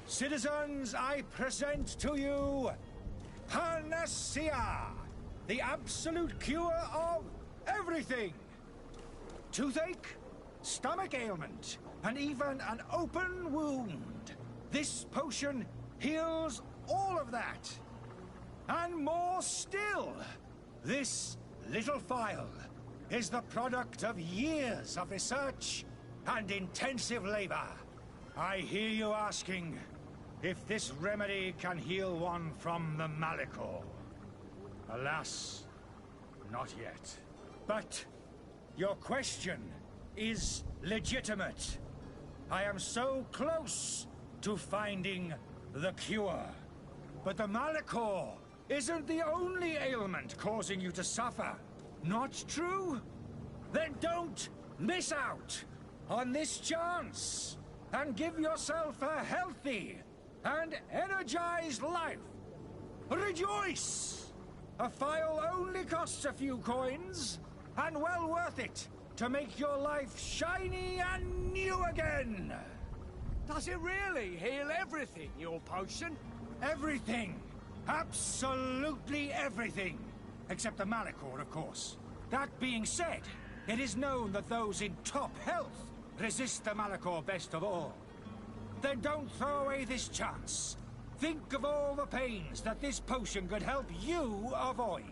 Citizens, I present to you Panacea, the absolute cure of everything. Toothache, stomach ailment, and even an open wound. This potion heals all of that. And more still. This little phial is the product of years of research and intensive labor. I hear you asking if this remedy can heal one from the Malachor. Alas, not yet. But your question is legitimate. I am so close to finding the cure. But the Malachor isn't the only ailment causing you to suffer. Not true? Then don't miss out on this chance and give yourself a healthy and energized life. Rejoice! A phial only costs a few coins, and well worth it to make your life shiny and new again. Does it really heal everything, your potion? Everything. Absolutely everything. Except the Malachor, of course. That being said, it is known that those in top health resist the Malachor best of all. Then don't throw away this chance. Think of all the pains that this potion could help you avoid.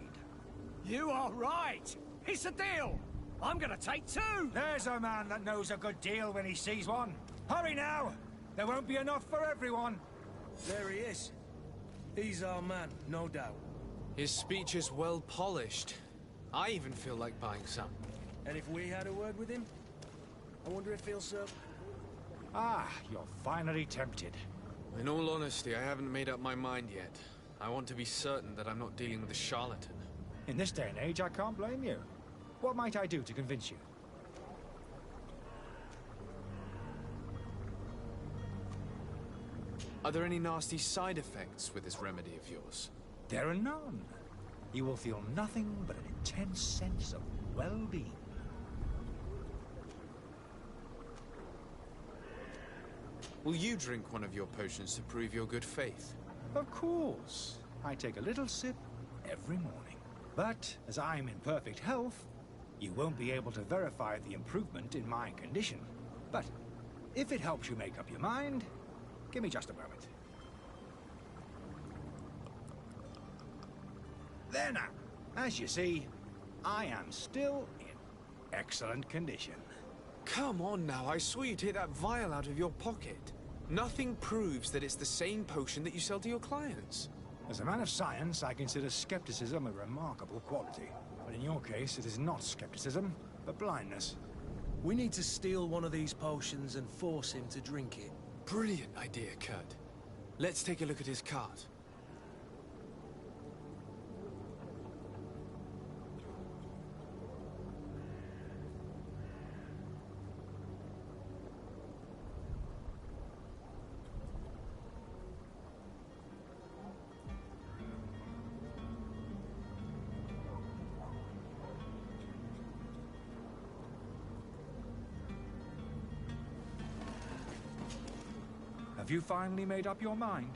You are right. It's a deal. I'm gonna take two. There's a man that knows a good deal when he sees one. Hurry now. There won't be enough for everyone. There he is. He's our man, no doubt. His speech is well polished. I even feel like buying some. And if we had a word with him, I wonder if he'll serve... Ah, you're finally tempted. In all honesty, I haven't made up my mind yet. I want to be certain that I'm not dealing with a charlatan. In this day and age, I can't blame you. What might I do to convince you? Are there any nasty side effects with this remedy of yours? There are none. You will feel nothing but an intense sense of well-being. Will you drink one of your potions to prove your good faith? Of course. I take a little sip every morning. But as I'm in perfect health, you won't be able to verify the improvement in my condition. But if it helps you make up your mind, give me just a moment. There now. As you see, I am still in excellent condition. Come on now, I saw you take that vial out of your pocket. Nothing proves that it's the same potion that you sell to your clients. As a man of science, I consider skepticism a remarkable quality. But in your case, it is not skepticism, but blindness. We need to steal one of these potions and force him to drink it. Brilliant idea, Kurt. Let's take a look at his cart. Have you finally made up your mind?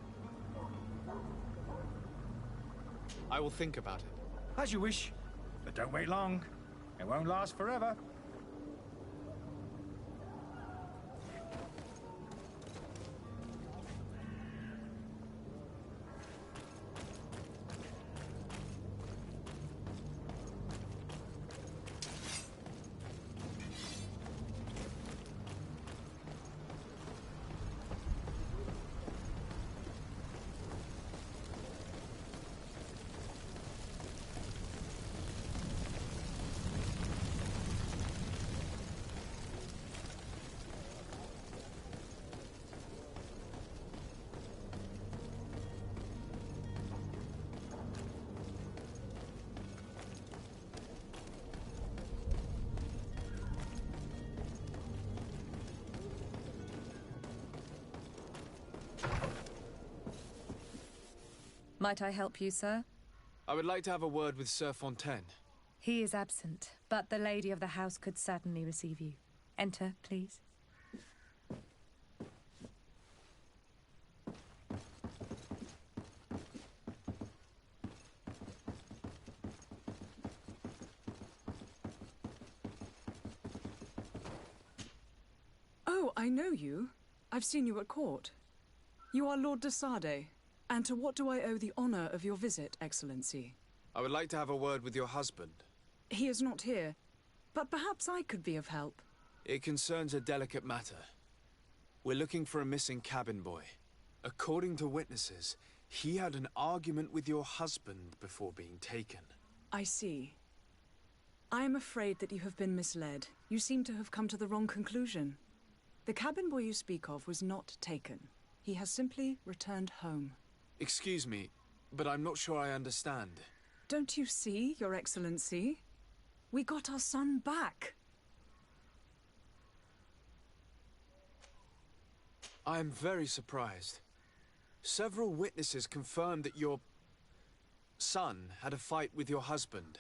I will think about it. As you wish, but don't wait long. It won't last forever. Might I help you, sir? I would like to have a word with Sir Fontaine. He is absent, but the lady of the house could certainly receive you. Enter, please. I know you. I've seen you at court. You are Lord de Sade. And to what do I owe the honor of your visit, Excellency? I would like to have a word with your husband. He is not here, but perhaps I could be of help. It concerns a delicate matter. We're looking for a missing cabin boy. According to witnesses, he had an argument with your husband before being taken. I see. I am afraid that you have been misled. You seem to have come to the wrong conclusion. The cabin boy you speak of was not taken. He has simply returned home. Excuse me, but I'm not sure I understand. Don't you see, Your Excellency? We got our son back. I am very surprised. Several witnesses confirmed that your son had a fight with your husband,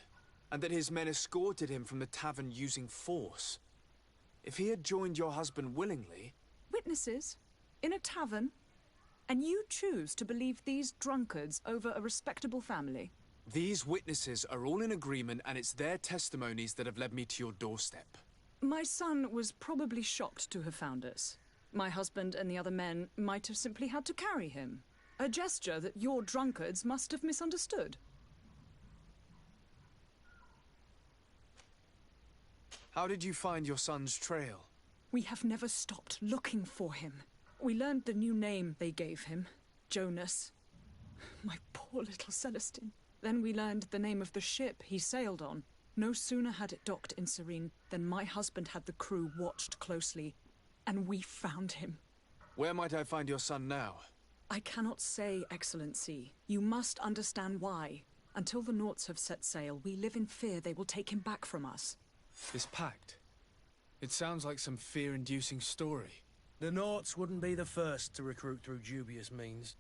and that his men escorted him from the tavern using force. If he had joined your husband willingly... Witnesses? In a tavern? And you choose to believe these drunkards over a respectable family? These witnesses are all in agreement, and it's their testimonies that have led me to your doorstep. My son was probably shocked to have found us. My husband and the other men might have simply had to carry him. A gesture that your drunkards must have misunderstood. How did you find your son's trail? We have never stopped looking for him. We learned the new name they gave him, Jonas. My poor little Celestine. Then we learned the name of the ship he sailed on. No sooner had it docked in Serene than my husband had the crew watched closely, and we found him. Where might I find your son now? I cannot say, Excellency. You must understand why. Until the Nauts have set sail, we live in fear they will take him back from us. This pact? It sounds like some fear-inducing story. The Nauts wouldn't be the first to recruit through dubious means.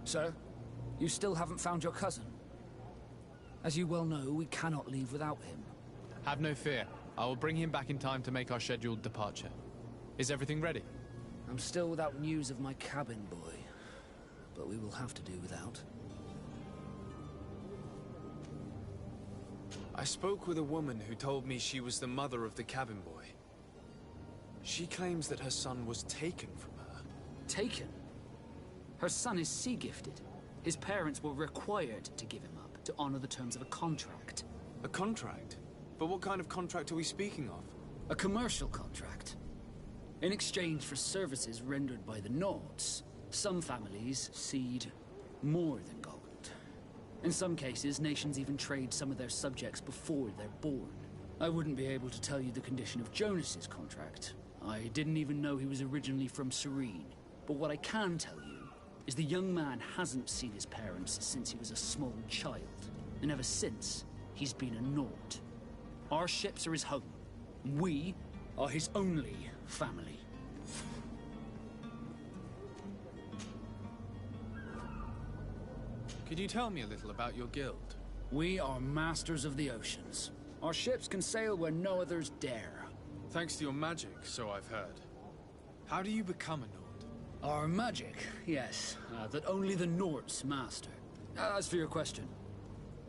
Sir, you still haven't found your cousin. As you well know, we cannot leave without him. Have no fear. I will bring him back in time to make our scheduled departure. Is everything ready? I'm still without news of my cabin boy, but we will have to do without. I spoke with a woman who told me she was the mother of the cabin boy. She claims that her son was taken from her. Taken? Her son is sea-gifted. His parents were required to give him up to honor the terms of a contract. A contract? But what kind of contract are we speaking of? A commercial contract. In exchange for services rendered by the Nauts, some families cede more than gold. In some cases, nations even trade some of their subjects before they're born. I wouldn't be able to tell you the condition of Jonas's contract. I didn't even know he was originally from Serene. But what I can tell you is the young man hasn't seen his parents since he was a small child. And ever since, he's been a Naut. Our ships are his home. We are his only family. Could you tell me a little about your guild? We are masters of the oceans. Our ships can sail where no others dare. Thanks to your magic, so I've heard. How do you become a Nord? Our magic, yes, that only the Nords master. As for your question,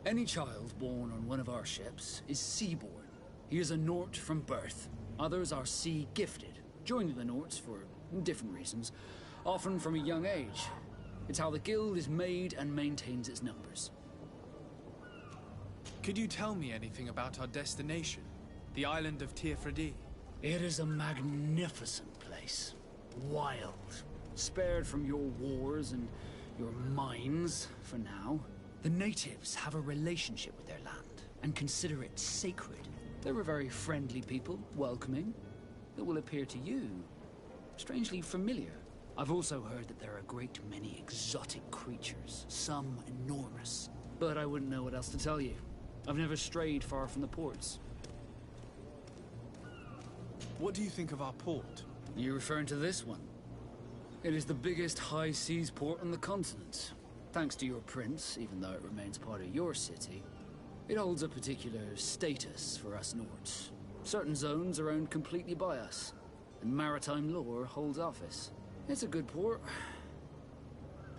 any child born on one of our ships is sea-born. He is a Nord from birth. Others are sea-gifted, joining the Nords for different reasons, often from a young age. It's how the guild is made and maintains its numbers. Could you tell me anything about our destination? The island of Tirfredi? It is a magnificent place. Wild. Spared from your wars and your mines, for now. The natives have a relationship with their land, and consider it sacred. They're a very friendly people, welcoming. It will appear to you strangely familiar. I've also heard that there are a great many exotic creatures, some enormous. But I wouldn't know what else to tell you. I've never strayed far from the ports. What do you think of our port? You're referring to this one? It is the biggest high seas port on the continent. Thanks to your prince, even though it remains part of your city, it holds a particular status for us Nords. Certain zones are owned completely by us, and maritime law holds office. It's a good port.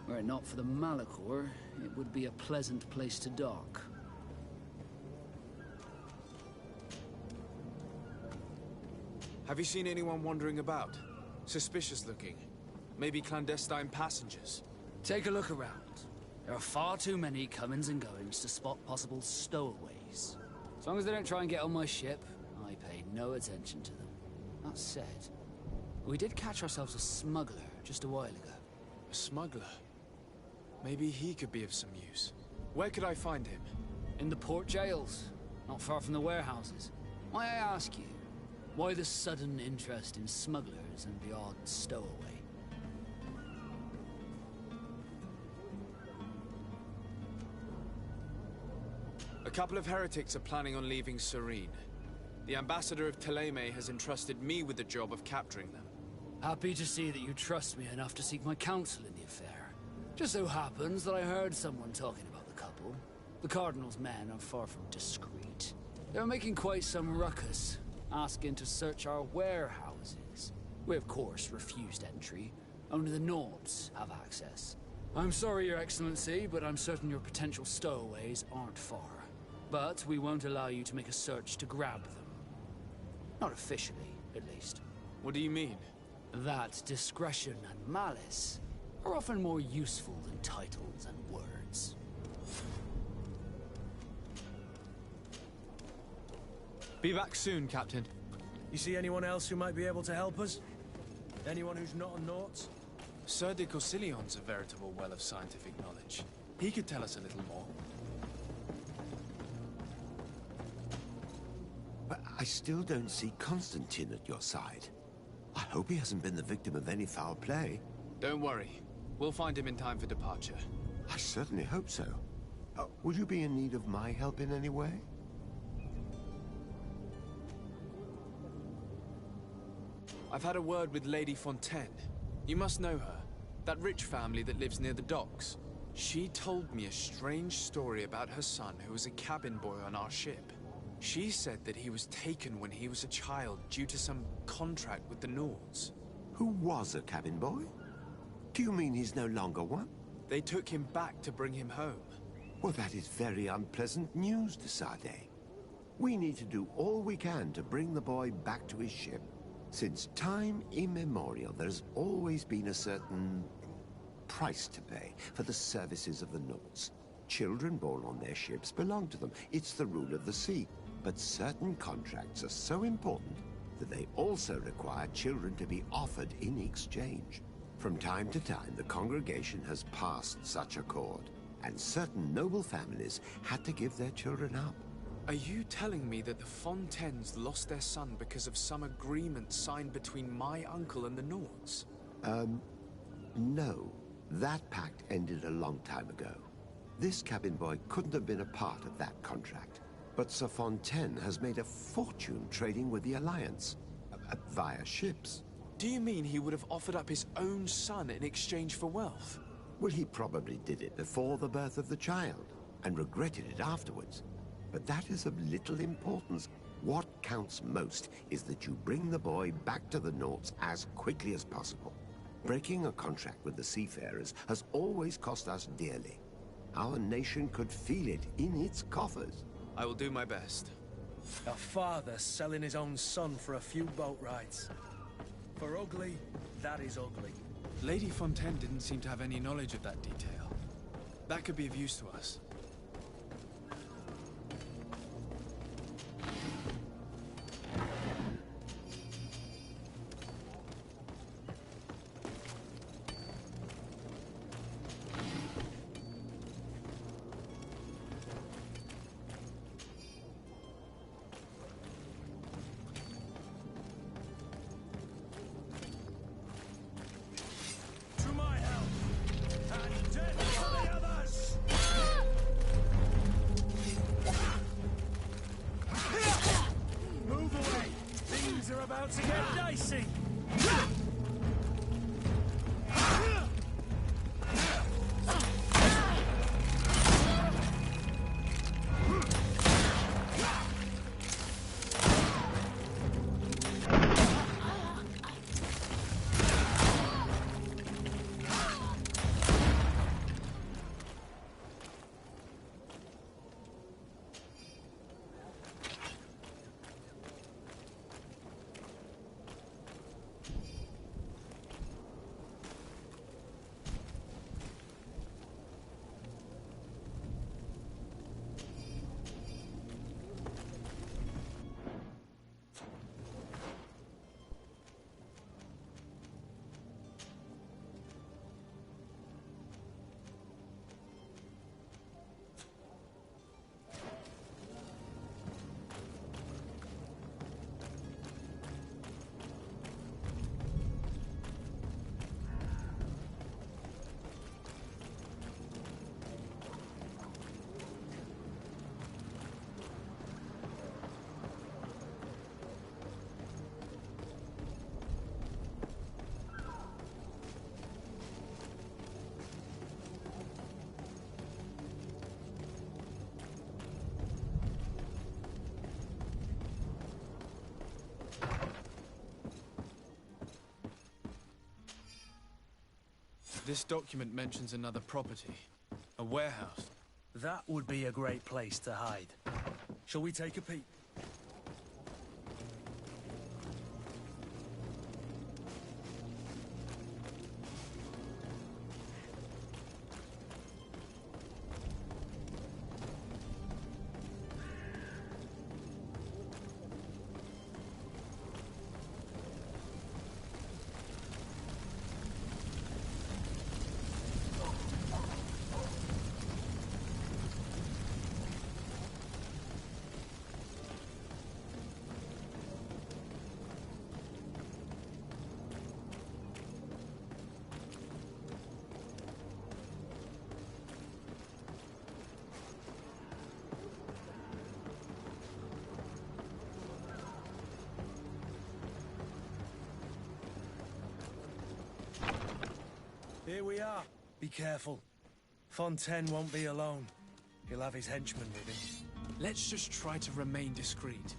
Were it not for the Malachor, it would be a pleasant place to dock. Have you seen anyone wandering about? Suspicious looking. Maybe clandestine passengers? Take a look around. There are far too many comings and goings to spot possible stowaways. As long as they don't try and get on my ship, I pay no attention to them. That said, we did catch ourselves a smuggler just a while ago. A smuggler? Maybe he could be of some use. Where could I find him? In the port jails, not far from the warehouses. May I ask you, why the sudden interest in smugglers and the odd stowaway? A couple of heretics are planning on leaving Serene. The ambassador of Teleme has entrusted me with the job of capturing them. Happy to see that you trust me enough to seek my counsel in the affair. Just so happens that I heard someone talking about the couple. The Cardinal's men are far from discreet. They're making quite some ruckus, asking to search our warehouses. We, of course, refused entry. Only the Nords have access. I'm sorry, Your Excellency, but I'm certain your potential stowaways aren't far. But we won't allow you to make a search to grab them. Not officially, at least. What do you mean? That discretion and malice are often more useful than titles and words. Be back soon, Captain. You see anyone else who might be able to help us? Anyone who's not a Naut? Sir de Corsillion's a veritable well of scientific knowledge. He could tell us a little more. But I still don't see Constantine at your side. I hope he hasn't been the victim of any foul play. Don't worry. We'll find him in time for departure. I certainly hope so. Would you be in need of my help in any way? I've had a word with Lady Fontaine. You must know her. That rich family that lives near the docks. She told me a strange story about her son who was a cabin boy on our ship. She said that he was taken when he was a child due to some contract with the Nords. Who was a cabin boy? Do you mean he's no longer one? They took him back to bring him home. Well, that is very unpleasant news, de Sade. We need to do all we can to bring the boy back to his ship. Since time immemorial, there's always been a certain price to pay for the services of the Nords. Children born on their ships belong to them. It's the rule of the sea. But certain contracts are so important that they also require children to be offered in exchange. From time to time, the congregation has passed such accord, and certain noble families had to give their children up. Are you telling me that the Fontaines lost their son because of some agreement signed between my uncle and the Nords? No. That pact ended a long time ago. This cabin boy couldn't have been a part of that contract. But Sir Fontaine has made a fortune trading with the Alliance, via ships. Do you mean he would have offered up his own son in exchange for wealth? Well, he probably did it before the birth of the child, and regretted it afterwards. But that is of little importance. What counts most is that you bring the boy back to the Nauts as quickly as possible. Breaking a contract with the seafarers has always cost us dearly. Our nation could feel it in its coffers. I will do my best. A father selling his own son for a few boat rides. For ugly, that is ugly. Lady Fontaine didn't seem to have any knowledge of that detail. That could be of use to us. To get dicey. This document mentions another property. A warehouse. That would be a great place to hide. Shall we take a peek? Here we are. Be careful. Fontaine won't be alone. He'll have his henchmen with him. Let's just try to remain discreet.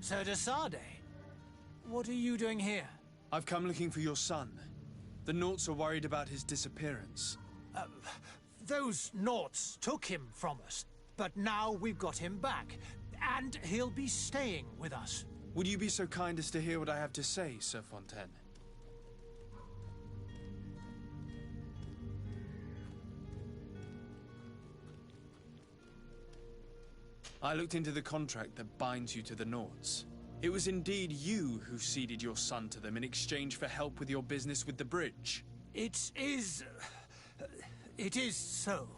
Sir de Sade, what are you doing here? I've come looking for your son. The Nauts are worried about his disappearance. Those Nauts took him from us, but now we've got him back, and he'll be staying with us. Would you be so kind as to hear what I have to say, Sir Fontaine? I looked into the contract that binds you to the Nauts. It was indeed you who ceded your son to them in exchange for help with your business with the bridge. It is so.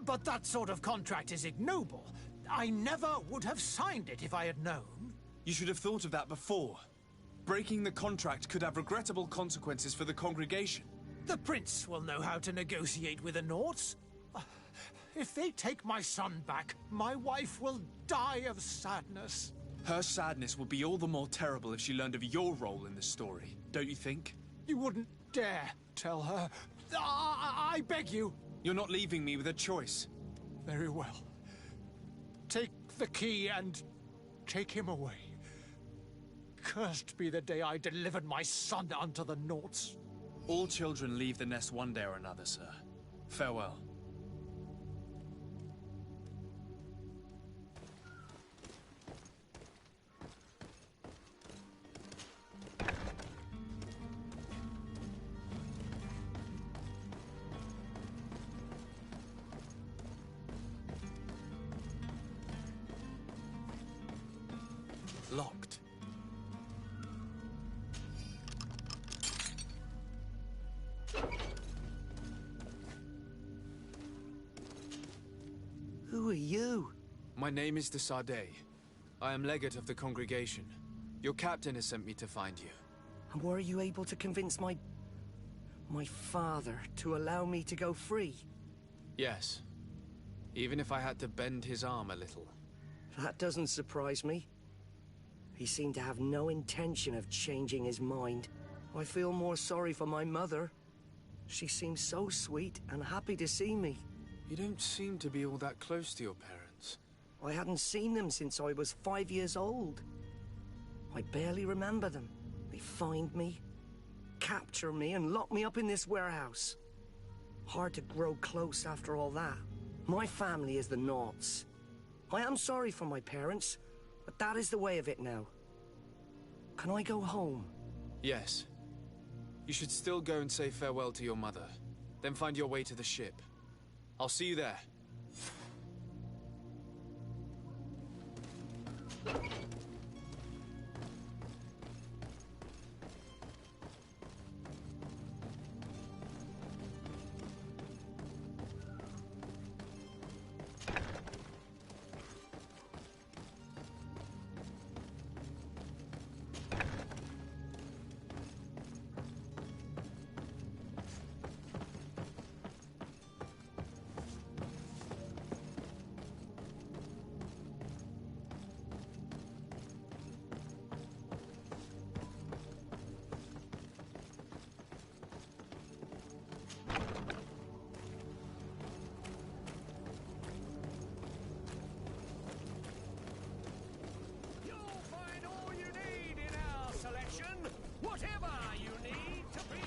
But that sort of contract is ignoble. I never would have signed it if I had known. You should have thought of that before. Breaking the contract could have regrettable consequences for the congregation. The prince will know how to negotiate with the Nords. If they take my son back, my wife will die of sadness. Her sadness will be all the more terrible if she learned of your role in the story, don't you think? You wouldn't dare tell her. I beg you. You're not leaving me with a choice. Very well. Take the key and take him away. Cursed be the day I delivered my son unto the Nords. All children leave the nest one day or another, sir. Farewell. Locked. Who are you? My name is de Sardet. I am legate of the congregation. Your captain has sent me to find you. And were you able to convince my father to allow me to go free? Yes. Even if I had to bend his arm a little. That doesn't surprise me. He seemed to have no intention of changing his mind. I feel more sorry for my mother. She seems so sweet and happy to see me. You don't seem to be all that close to your parents. I hadn't seen them since I was 5 years old. I barely remember them. They find me, capture me, and lock me up in this warehouse. Hard to grow close after all that. My family is the Nords. I am sorry for my parents, but that is the way of it now. Can I go home? Yes. You should still go and say farewell to your mother. Then find your way to the ship. I'll see you there. Whatever you need to be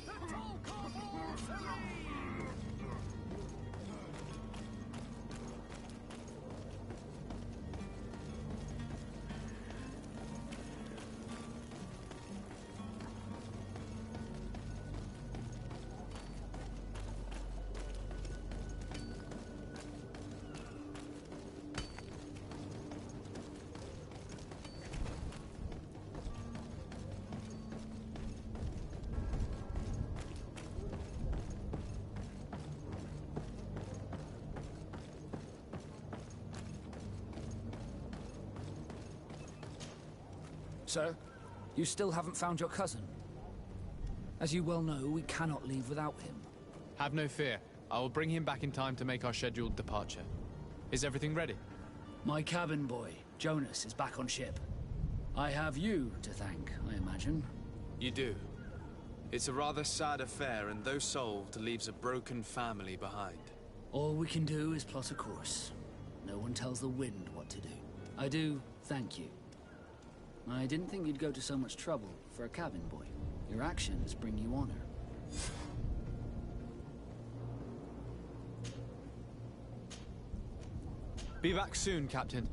the Tolkien Serene! Sir, you still haven't found your cousin. As you well know, we cannot leave without him. Have no fear. I will bring him back in time to make our scheduled departure. Is everything ready? My cabin boy, Jonas, is back on ship. I have you to thank, I imagine. You do. It's a rather sad affair, and though solved, leaves a broken family behind. All we can do is plot a course. No one tells the wind what to do. I do thank you. I didn't think you'd go to so much trouble for a cabin boy. Your actions bring you honor. Be back soon, Captain.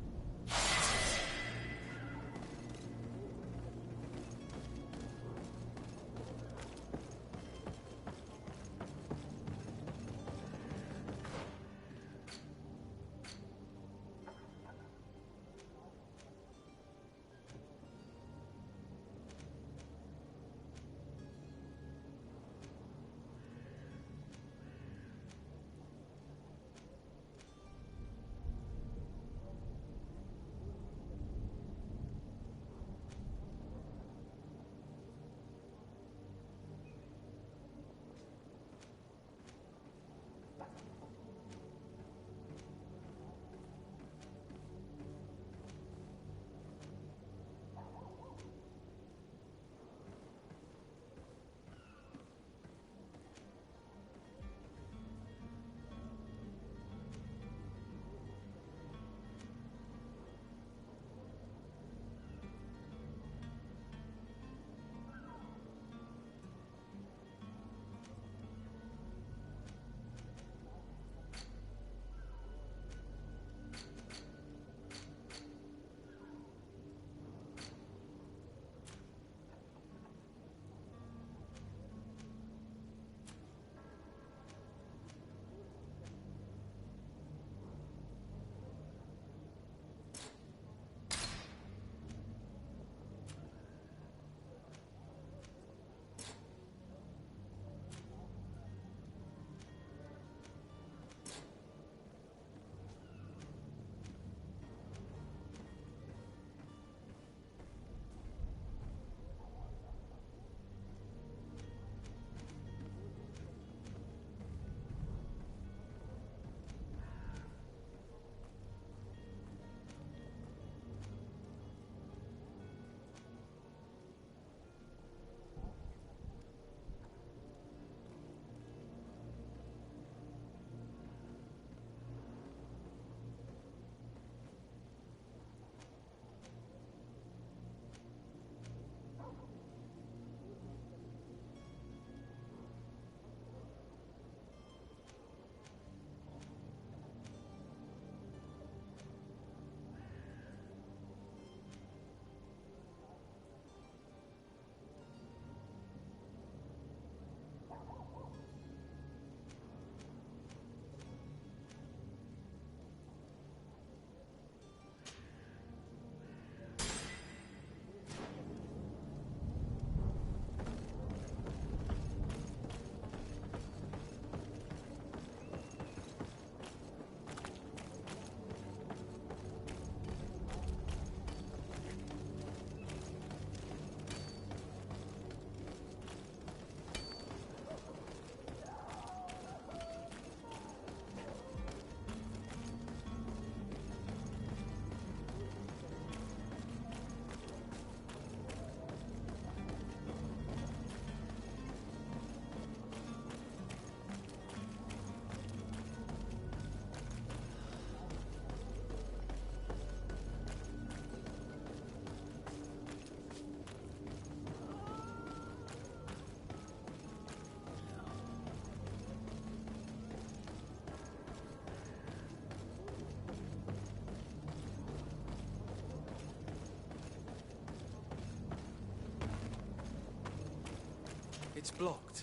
It's blocked.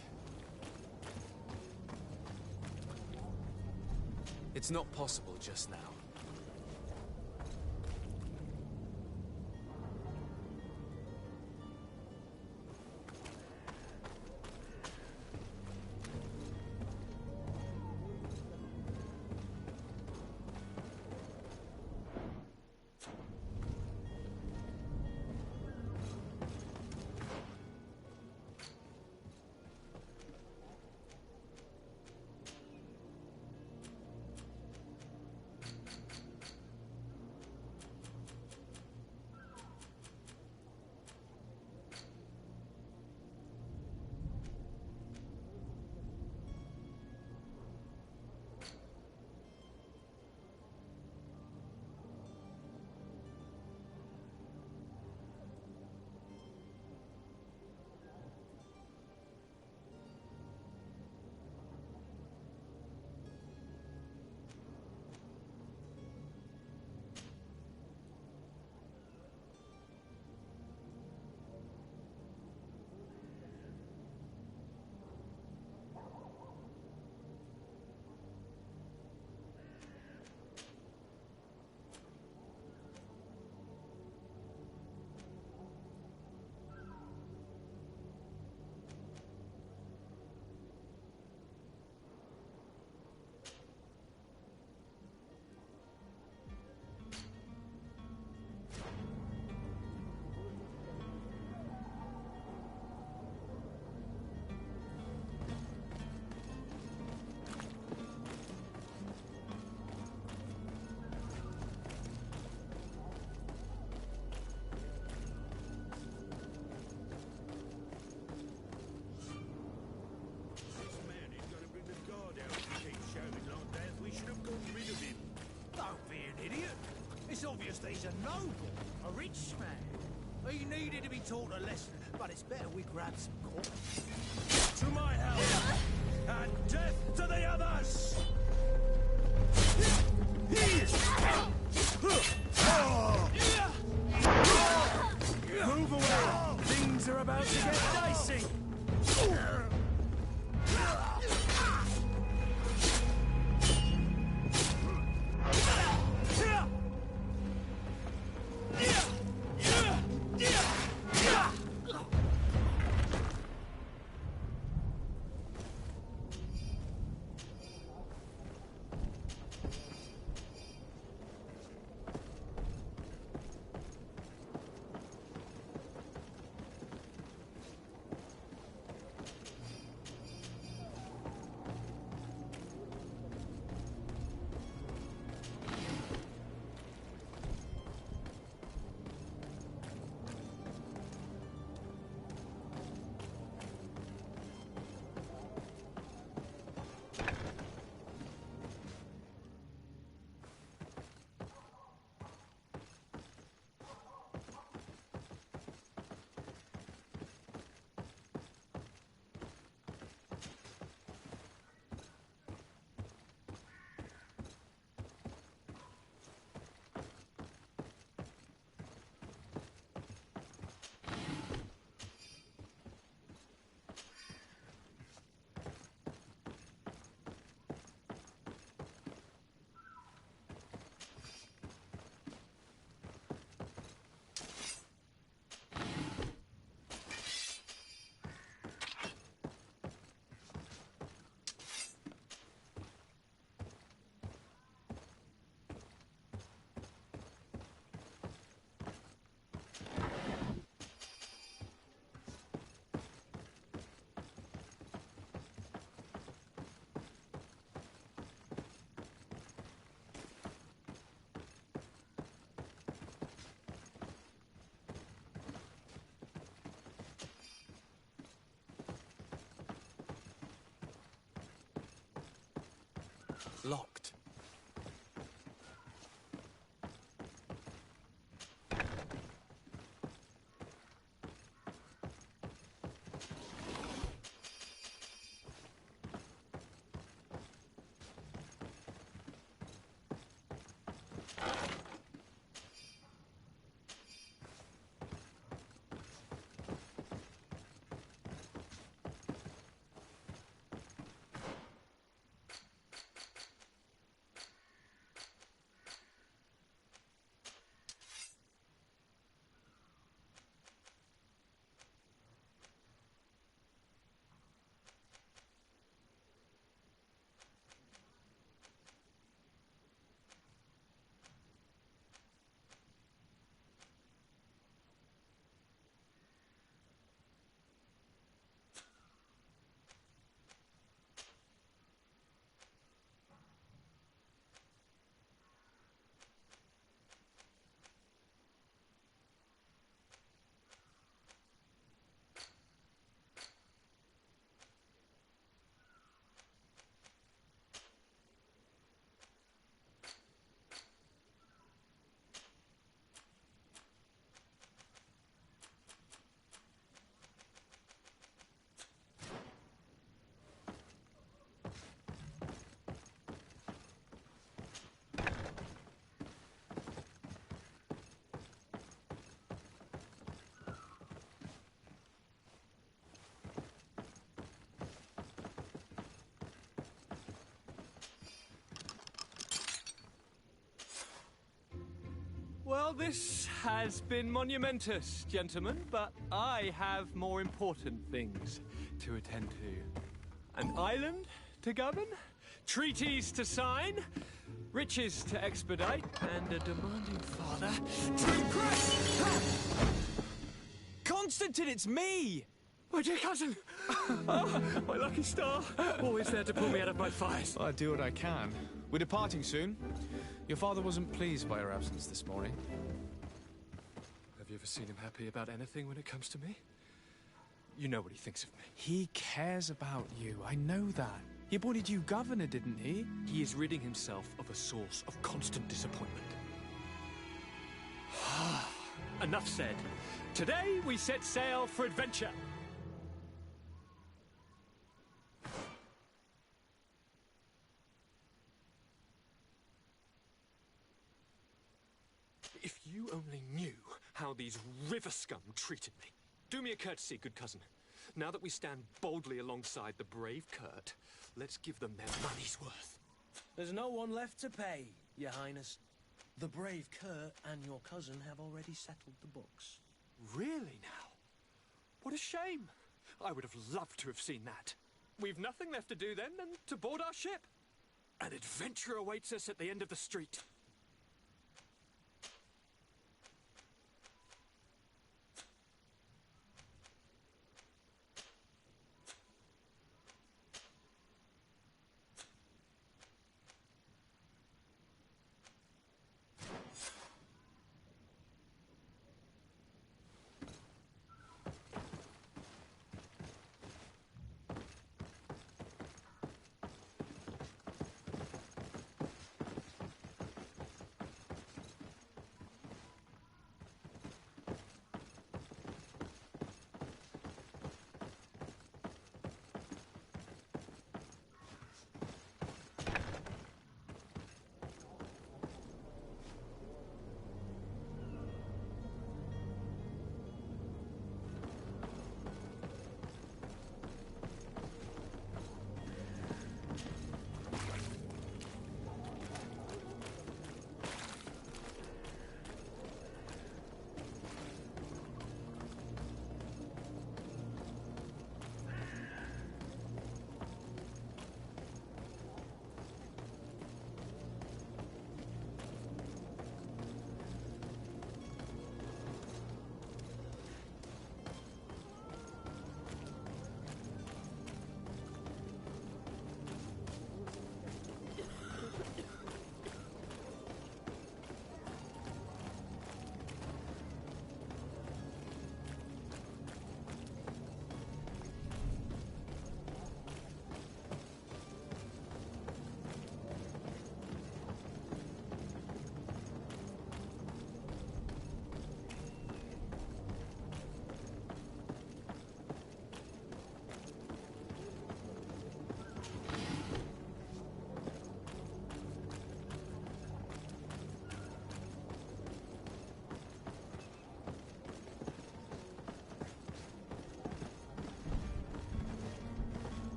It's not possible just now. It's obvious that he's a noble, a rich man. He needed to be taught a lesson, but it's better we grab some corn. To my help! And death to the others! Move away! Things are about to get dicey! Locked. Well, this has been monumentous, gentlemen, but I have more important things to attend to. An island to govern, treaties to sign, riches to expedite, and a demanding father to impress! Constantine, it's me! My dear cousin! Oh, my lucky star! Always there to pull me out of my fires. Well, I do what I can. We're departing soon. Your father wasn't pleased by your absence this morning. Have you ever seen him happy about anything when it comes to me? You know what he thinks of me. He cares about you, I know that. He appointed you governor, didn't he? He is ridding himself of a source of constant disappointment. Enough said. Today we set sail for adventure. If you only knew how these river scum treated me. Do me a courtesy, good cousin. Now that we stand boldly alongside the brave Kurt, let's give them their money's worth. There's no one left to pay, Your Highness. The brave Kurt and your cousin have already settled the books. Really now? What a shame. I would have loved to have seen that. We've nothing left to do then than to board our ship. An adventure awaits us at the end of the street.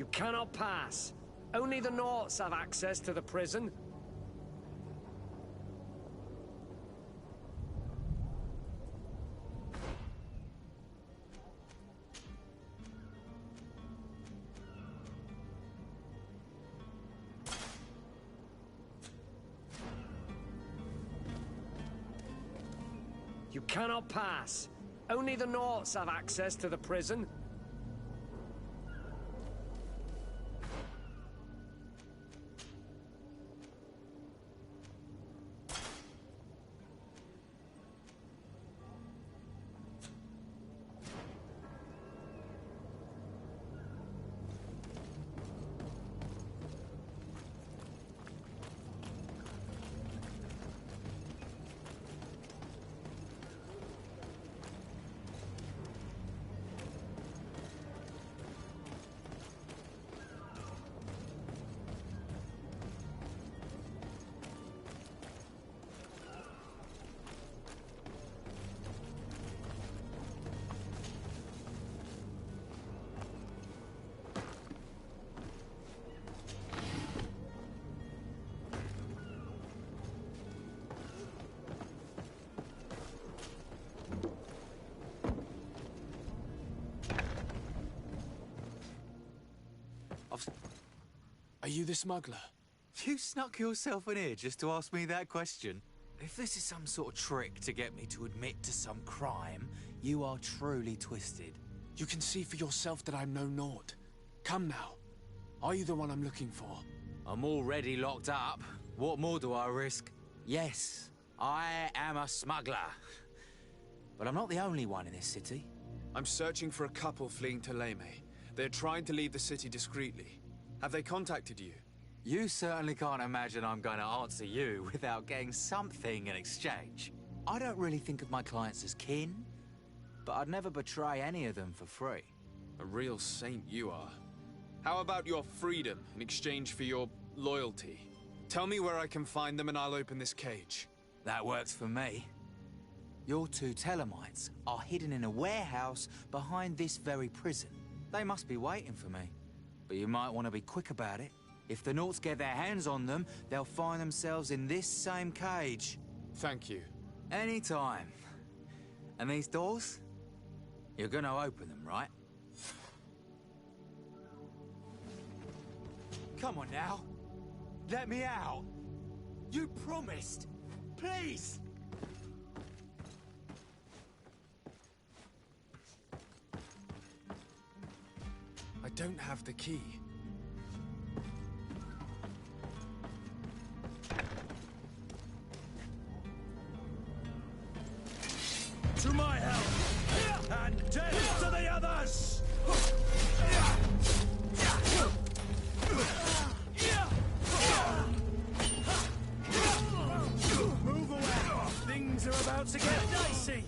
You cannot pass. Only the Naughts have access to the prison. You cannot pass. Only the Naughts have access to the prison. Are you the smuggler? You snuck yourself in here just to ask me that question? If this is some sort of trick to get me to admit to some crime, you are truly twisted. You can see for yourself that I'm no naught. Come now. Are you the one I'm looking for? I'm already locked up. What more do I risk? Yes, I am a smuggler. But I'm not the only one in this city. I'm searching for a couple fleeing to Leme. They're trying to leave the city discreetly. Have they contacted you? You certainly can't imagine I'm going to answer you without getting something in exchange. I don't really think of my clients as kin, but I'd never betray any of them for free. A real saint you are. How about your freedom in exchange for your loyalty? Tell me where I can find them and I'll open this cage. That works for me. Your two Telemites are hidden in a warehouse behind this very prison. They must be waiting for me. But you might want to be quick about it. If the Naughts get their hands on them, they'll find themselves in this same cage. Thank you. Anytime. And these doors? You're gonna open them, right? Come on now. Let me out. You promised. Please. I don't have the key. To my help! And death to the others! Move away! Things are about to get dicey!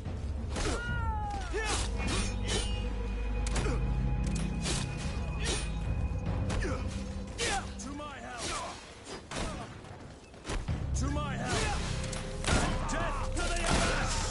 To my help! To my help! And death to the others!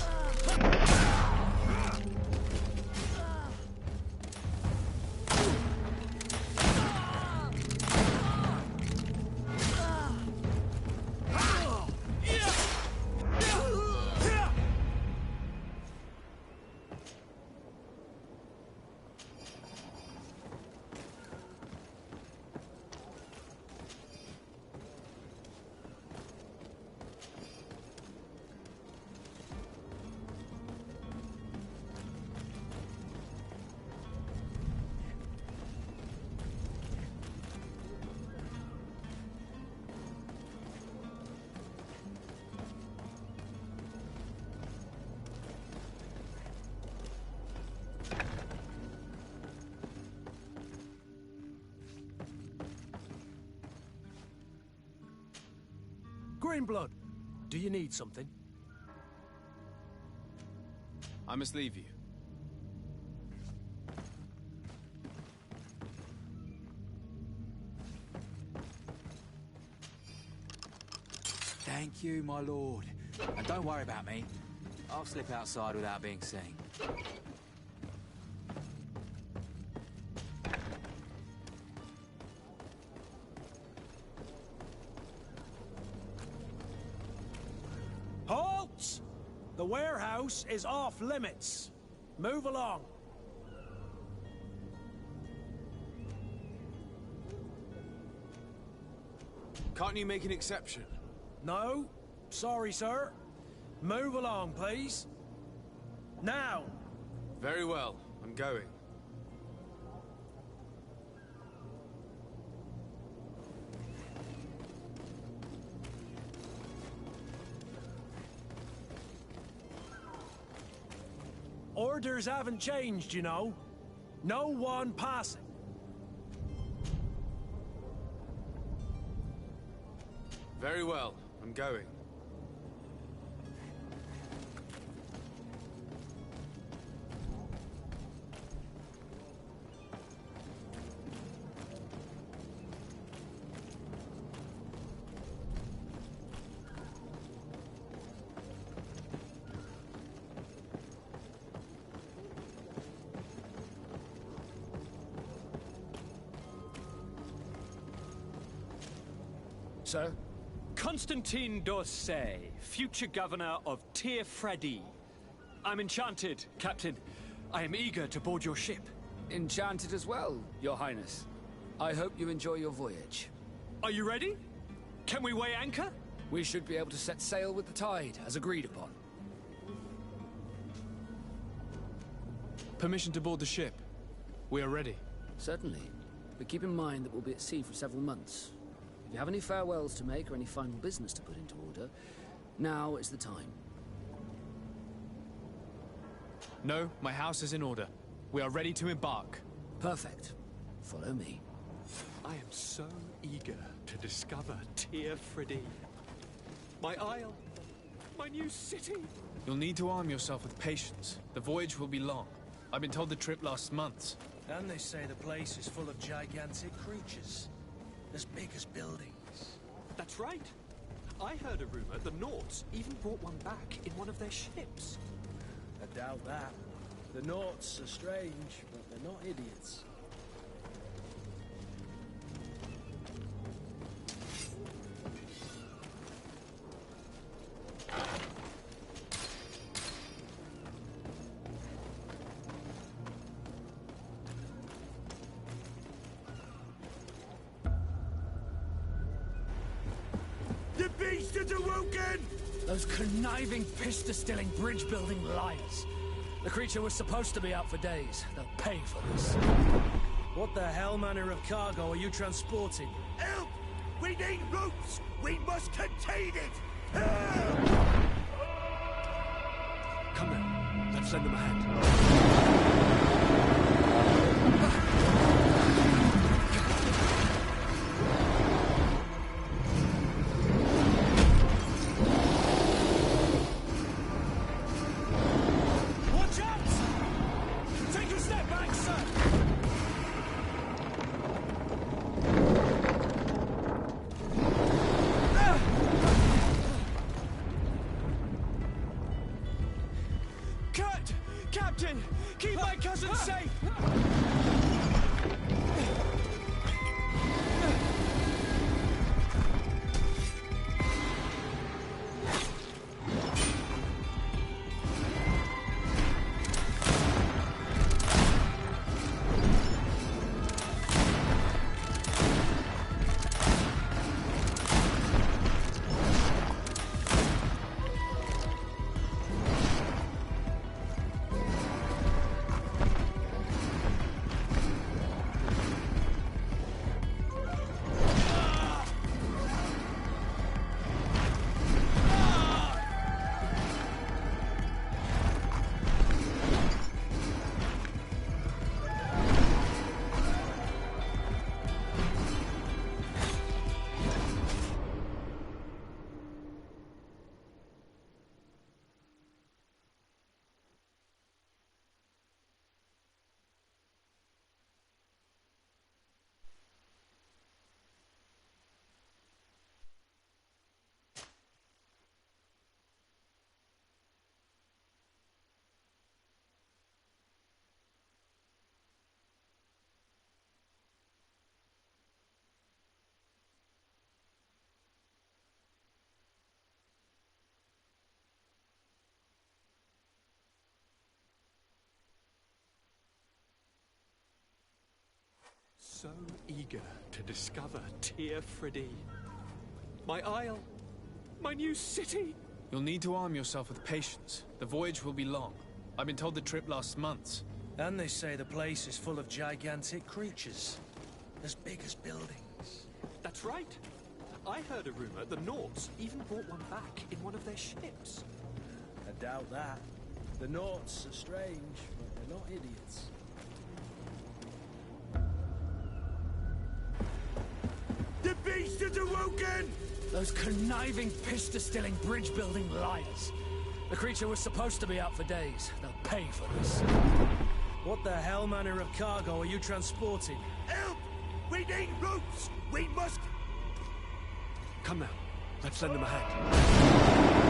Greenblood, do you need something? I must leave you. Thank you, my lord. And don't worry about me. I'll slip outside without being seen. The warehouse is off limits. Move along. Can't you make an exception? No. Sorry, sir. Move along, please. Now! Very well. I'm going. Orders haven't changed, you know. No one passing. Very well. I'm going. Sir? Constantine d'Orsay, future governor of Tir-Freddy. I'm enchanted, Captain. I am eager to board your ship. Enchanted as well, Your Highness. I hope you enjoy your voyage. Are you ready? Can we weigh anchor? We should be able to set sail with the tide, as agreed upon. Permission to board the ship. We are ready. Certainly. But keep in mind that we'll be at sea for several months. If you have any farewells to make or any final business to put into order, now is the time. No, my house is in order. We are ready to embark. Perfect. Follow me. I am so eager to discover Tir-Freddy. My isle. My new city. You'll need to arm yourself with patience. The voyage will be long. I've been told the trip lasts months. And they say the place is full of gigantic creatures. As big as buildings. That's right. I heard a rumor the Nauts even brought one back in one of their ships. I doubt that. The Nauts are strange, but they're not idiots. The beast is awoken! Those conniving, piss-distilling, bridge-building liars. The creature was supposed to be out for days. They'll pay for this. What the hell manner of cargo are you transporting? Help! We need ropes! We must contain it! Help! Come now, let's lend them a hand. Watch out! Take a step back, sir! Cut! Captain! Keep my cousin safe! So eager to discover Tear Freddy. My isle, my new city. You'll need to arm yourself with patience. The voyage will be long. I've been told the trip lasts months. And they say the place is full of gigantic creatures, as big as buildings. That's right. I heard a rumor the Nauts even brought one back in one of their ships. I doubt that. The Nauts are strange, but they're not idiots. The beast is awoken! Those conniving, pista-stilling, bridge-building liars. The creature was supposed to be out for days. They'll pay for this. What the hell manner of cargo are you transporting? Help! We need ropes! We must... Come now, let's lend them a hand.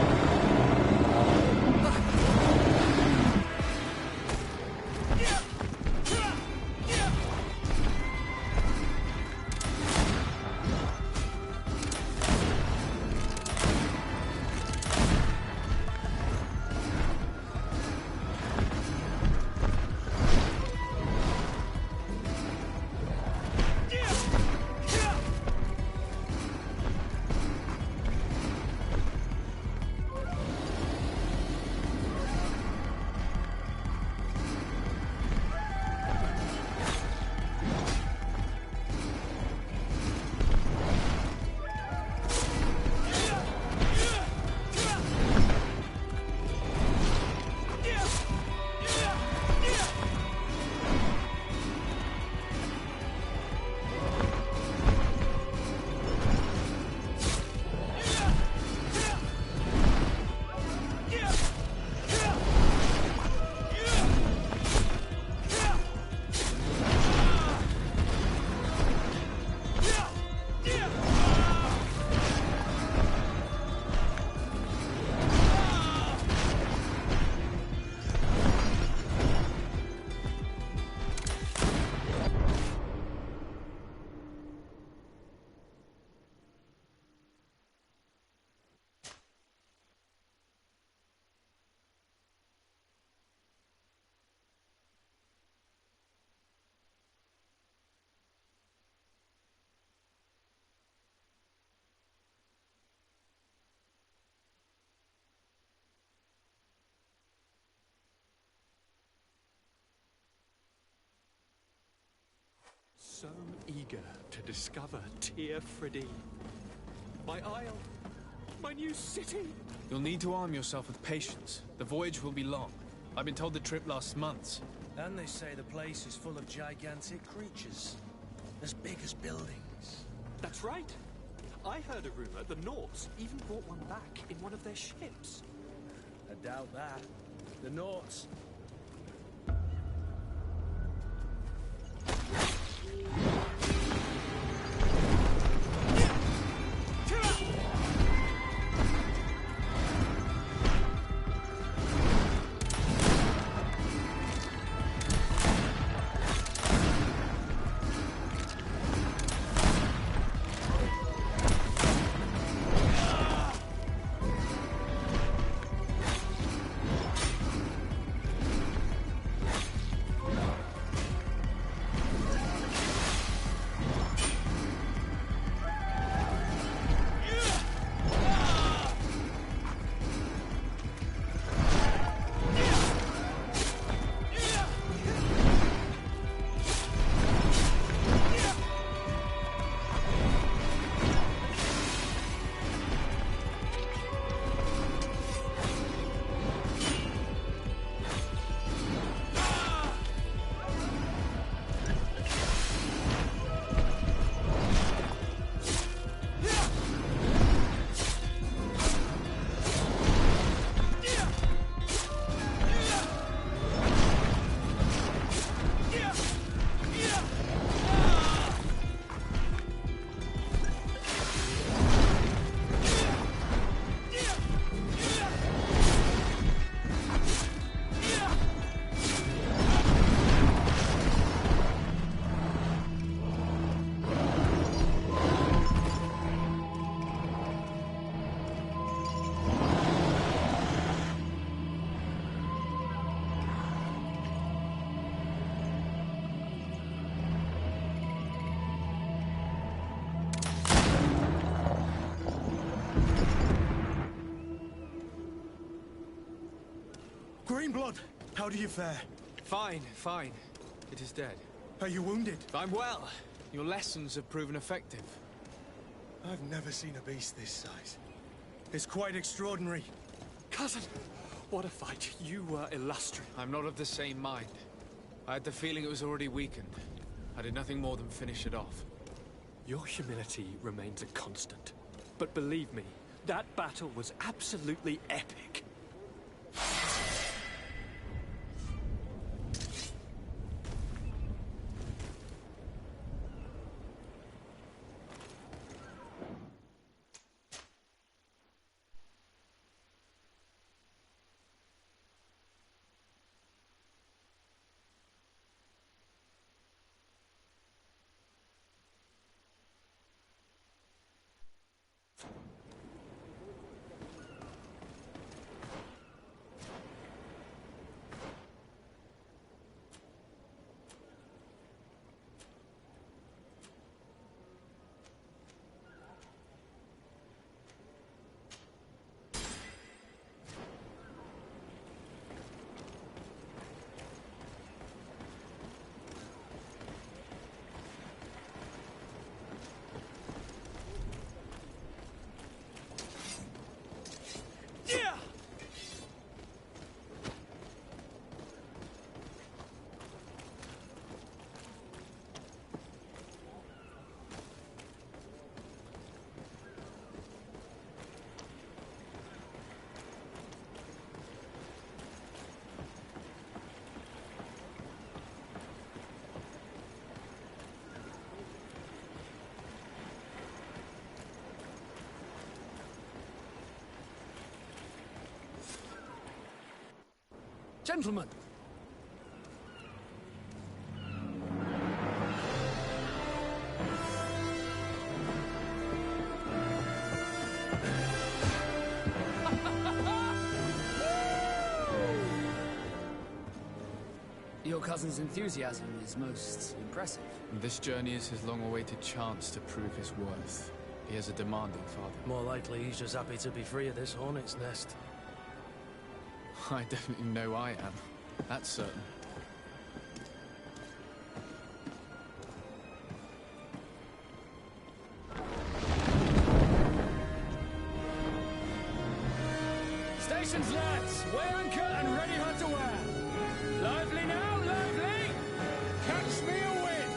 So eager to discover Tear Freddy. My isle, my new city. You'll need to arm yourself with patience. The voyage will be long. I've been told the trip lasts months. And they say the place is full of gigantic creatures, as big as buildings. That's right. I heard a rumor the Nauts even brought one back in one of their ships. I doubt that. The Nauts... Greenblood, how do you fare? Fine, fine. It is dead. Are you wounded? I'm well. Your lessons have proven effective. I've never seen a beast this size. It's quite extraordinary. Cousin, what a fight. You were illustrious. I'm not of the same mind. I had the feeling it was already weakened. I did nothing more than finish it off. Your humility remains a constant. But believe me, that battle was absolutely epic. Gentlemen! Your cousin's enthusiasm is most impressive. This journey is his long-awaited chance to prove his worth. He has a demanding father. More likely he's just happy to be free of this hornet's nest. I definitely know I am. That's certain. Stations, lads! Weigh anchor and ready her to wear! Lively now, lively! Catch me a wind!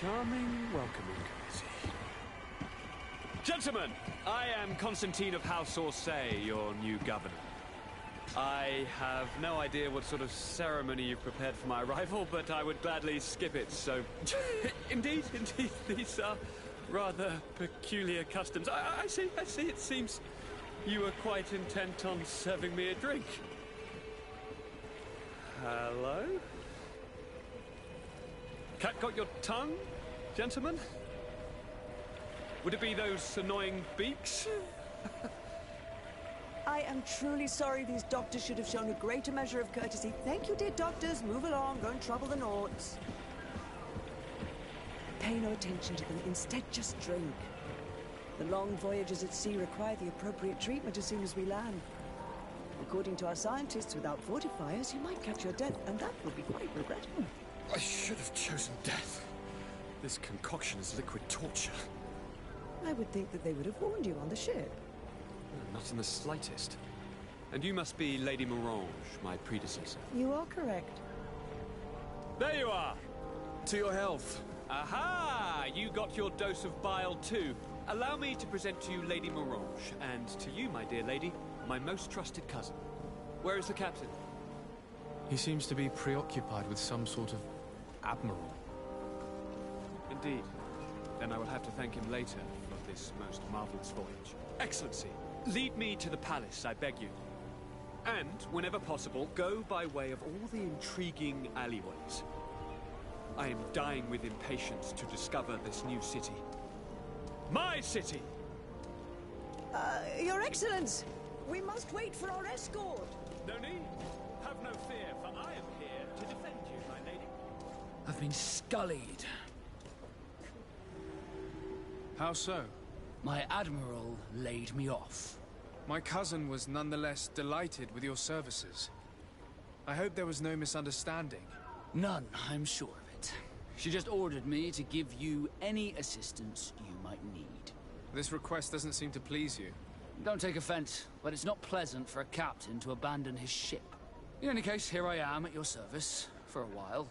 charming welcoming committee. Gentlemen, I am Constantine of House Orsay, your new governor. I have no idea what sort of ceremony you've prepared for my arrival, but I would gladly skip it, so... Indeed, these are rather peculiar customs. I see, it seems you were quite intent on serving me a drink. Hello? Cat got your tongue, gentlemen? Would it be those annoying beaks? I am truly sorry these doctors should have shown a greater measure of courtesy. Thank you, dear doctors. Move along. Don't trouble the Nords. Pay no attention to them. Instead, just drink. The long voyages at sea require the appropriate treatment as soon as we land. According to our scientists, without fortifiers, you might catch your death, and that would be quite regrettable. I should have chosen death. This concoction is liquid torture. I would think that they would have warned you on the ship. Not in the slightest. And you must be Lady Morange, my predecessor. You are correct. There you are! To your health. Aha! You got your dose of bile too. Allow me to present to you Lady Morange, and to you, my dear lady, my most trusted cousin. Where is the captain? He seems to be preoccupied with some sort of admiral. Indeed. Then I will have to thank him later for this most marvelous voyage. Excellency, lead me to the palace, I beg you. And, whenever possible, go by way of all the intriguing alleyways. I am dying with impatience to discover this new city. My city! Your Excellence! We must wait for our escort! No need. Have no fear, for I am here to defend you, my lady. I've been scullied. How so? My admiral laid me off. My cousin was nonetheless delighted with your services. I hope there was no misunderstanding. None, I'm sure of it. She just ordered me to give you any assistance you might need. This request doesn't seem to please you. Don't take offense, but it's not pleasant for a captain to abandon his ship. In any case, here I am at your service, for a while.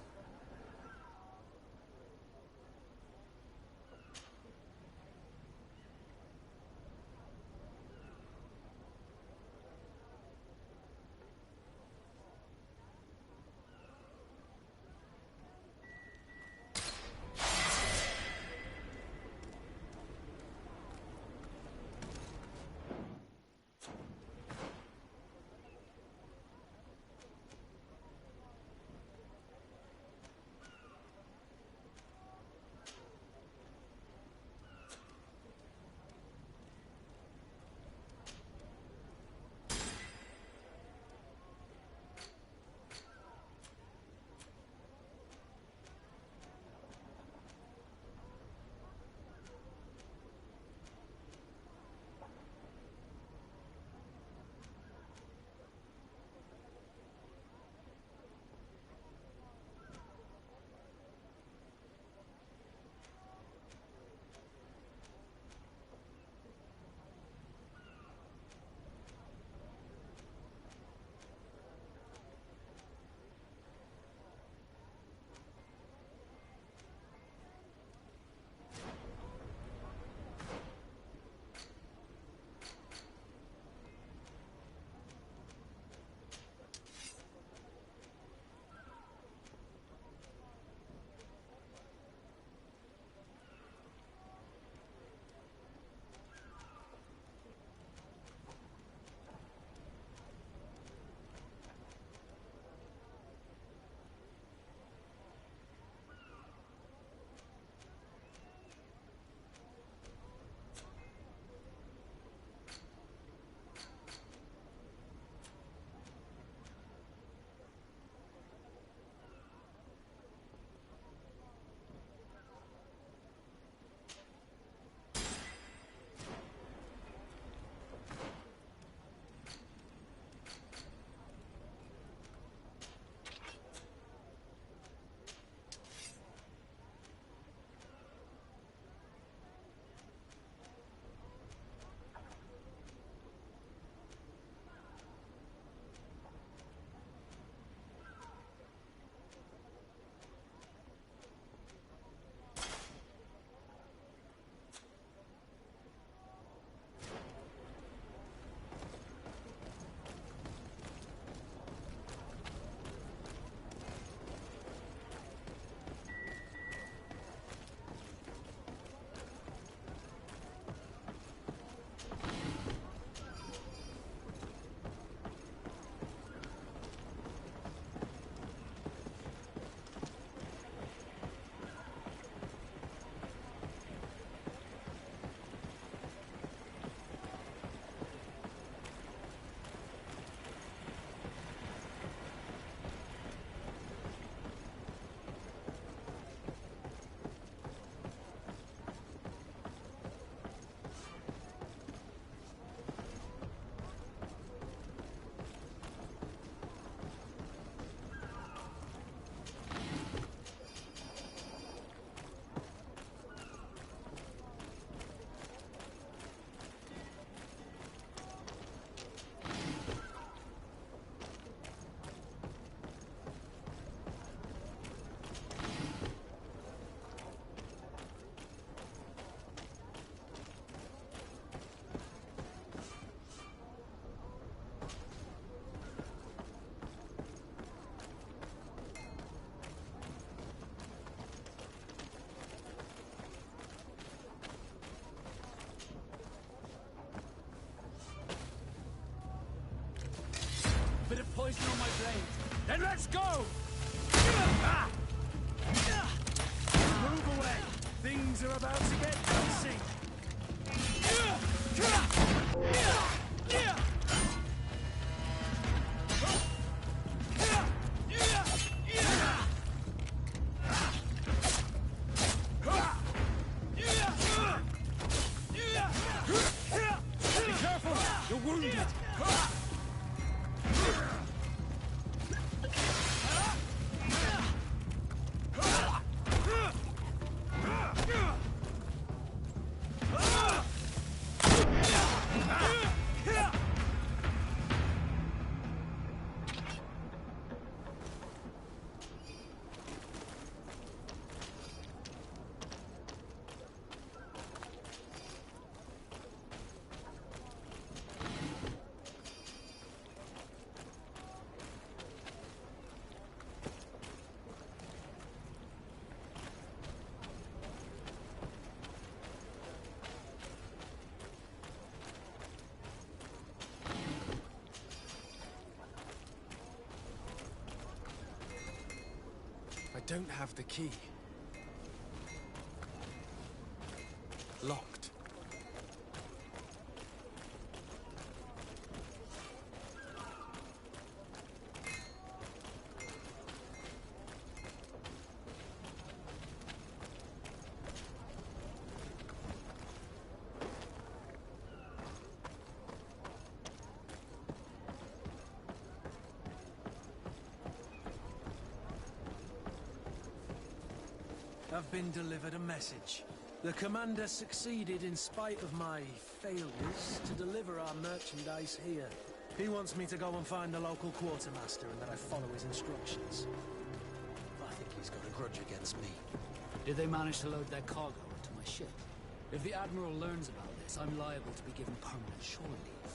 Let's go! Move away! Things are about to get dicey! Be careful! You're wounded! I don't have the key. Locked. I've been delivered a message. The commander succeeded in spite of my failures to deliver our merchandise here. He wants me to go and find the local quartermaster and that I follow his instructions. I think he's got a grudge against me. Did they manage to load their cargo onto my ship? If the Admiral learns about this, I'm liable to be given permanent shore leave.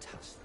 Fantastic.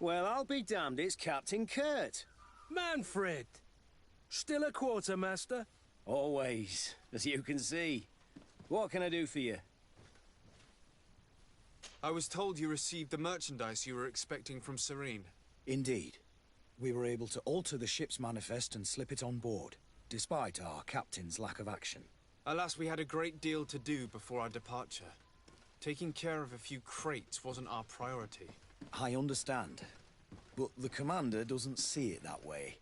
Well, I'll be damned, it's Captain Kurt. Manfred! Still a quartermaster? Always, as you can see. What can I do for you? I was told you received the merchandise you were expecting from Serene. Indeed. We were able to alter the ship's manifest and slip it on board, despite our captain's lack of action. Alas, we had a great deal to do before our departure. Taking care of a few crates wasn't our priority. I understand, but the commander doesn't see it that way.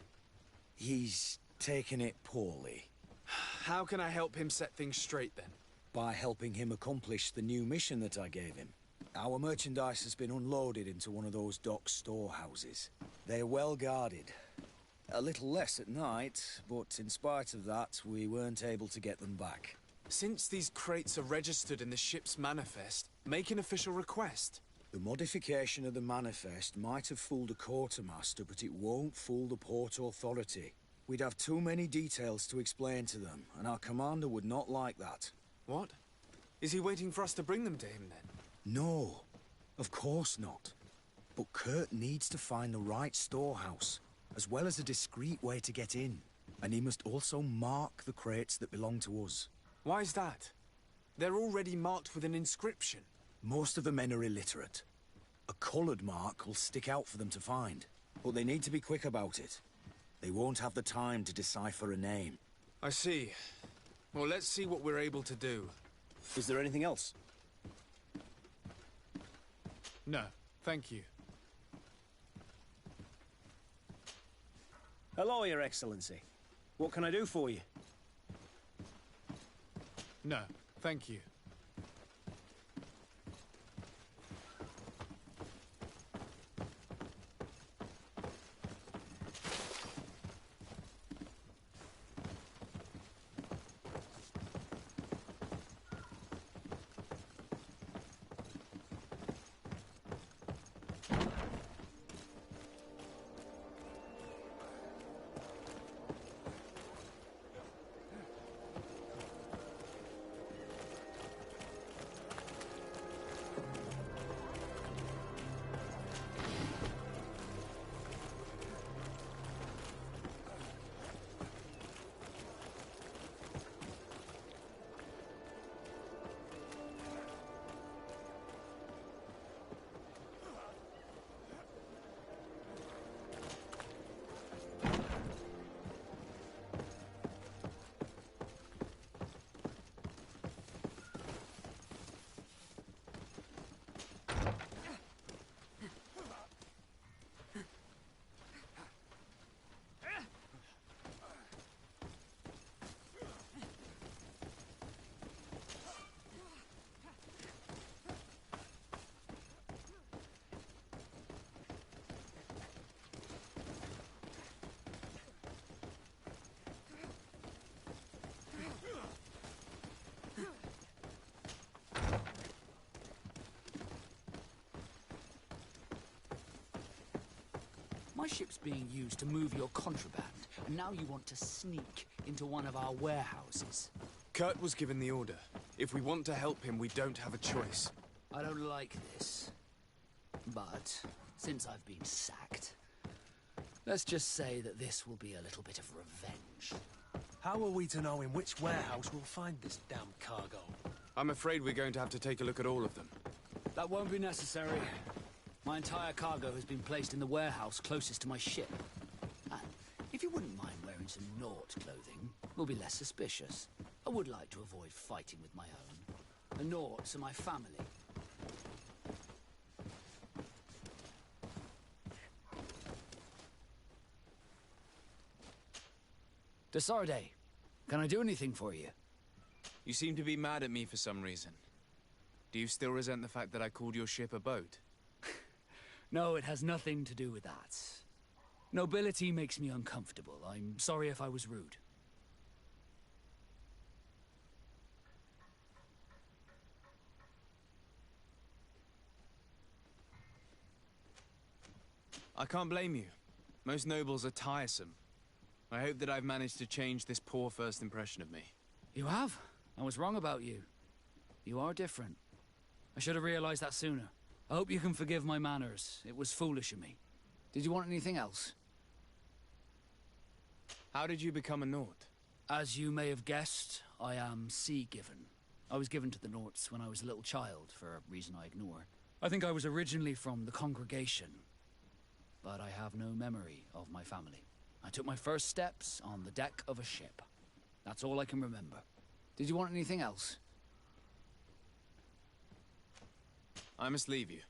He's taken it poorly. How can I help him set things straight, then? By helping him accomplish the new mission that I gave him. Our merchandise has been unloaded into one of those dock storehouses. They're well guarded. A little less at night, but in spite of that, we weren't able to get them back. Since these crates are registered in the ship's manifest, make an official request. The modification of the manifest might have fooled a quartermaster, but it won't fool the Port Authority. We'd have too many details to explain to them, and our commander would not like that. What? Is he waiting for us to bring them to him, then? No, of course not. But Kurt needs to find the right storehouse, as well as a discreet way to get in. And he must also mark the crates that belong to us. Why is that? They're already marked with an inscription. Most of the men are illiterate. A coloured mark will stick out for them to find, but they need to be quick about it. They won't have the time to decipher a name. I see. Well, let's see what we're able to do. Is there anything else? No, thank you. Hello, Your Excellency. What can I do for you? No, thank you. My ship's being used to move your contraband, and now you want to sneak into one of our warehouses. Kurt was given the order. If we want to help him, we don't have a choice. I don't like this. But, since I've been sacked, let's just say that this will be a little bit of revenge. How are we to know in which warehouse we'll find this damn cargo? I'm afraid we're going to have to take a look at all of them. That won't be necessary. My entire cargo has been placed in the warehouse closest to my ship. And if you wouldn't mind wearing some Nort clothing, we'll be less suspicious. I would like to avoid fighting with my own. The Norts are my family. Desarde, can I do anything for you? You seem to be mad at me for some reason. Do you still resent the fact that I called your ship a boat? No, it has nothing to do with that. Nobility makes me uncomfortable. I'm sorry if I was rude. I can't blame you. Most nobles are tiresome. I hope that I've managed to change this poor first impression of me. You have? I was wrong about you. You are different. I should have realized that sooner. I hope you can forgive my manners. It was foolish of me. Did you want anything else? How did you become a Nort? As you may have guessed, I am sea-given. I was given to the Norts when I was a little child, for a reason I ignore. I think I was originally from the congregation, but I have no memory of my family. I took my first steps on the deck of a ship. That's all I can remember. Did you want anything else? I must leave you.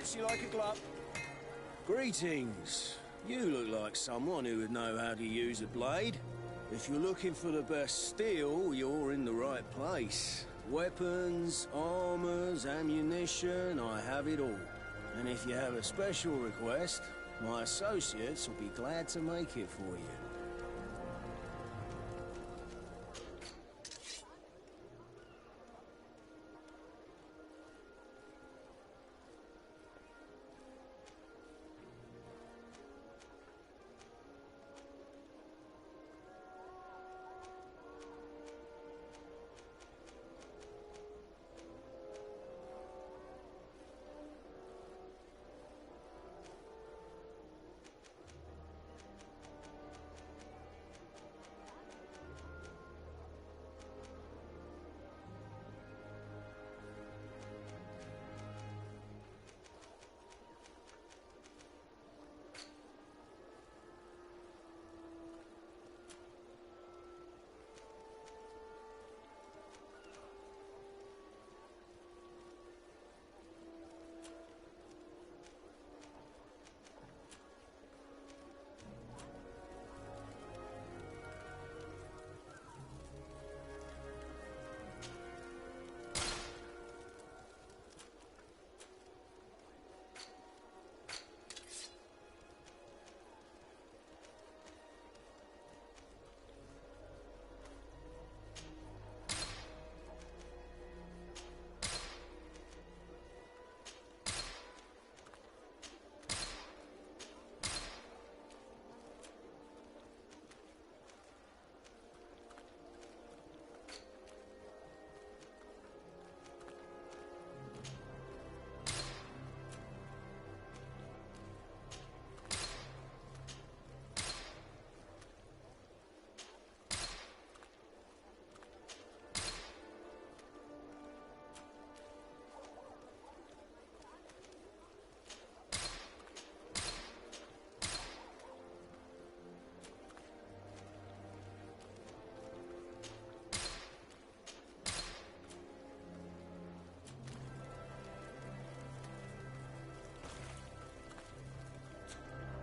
fits you like a glove. Greetings. You look like someone who would know how to use a blade. If you're looking for the best steel, you're in the right place. Weapons, armors, ammunition, I have it all. And if you have a special request, my associates will be glad to make it for you.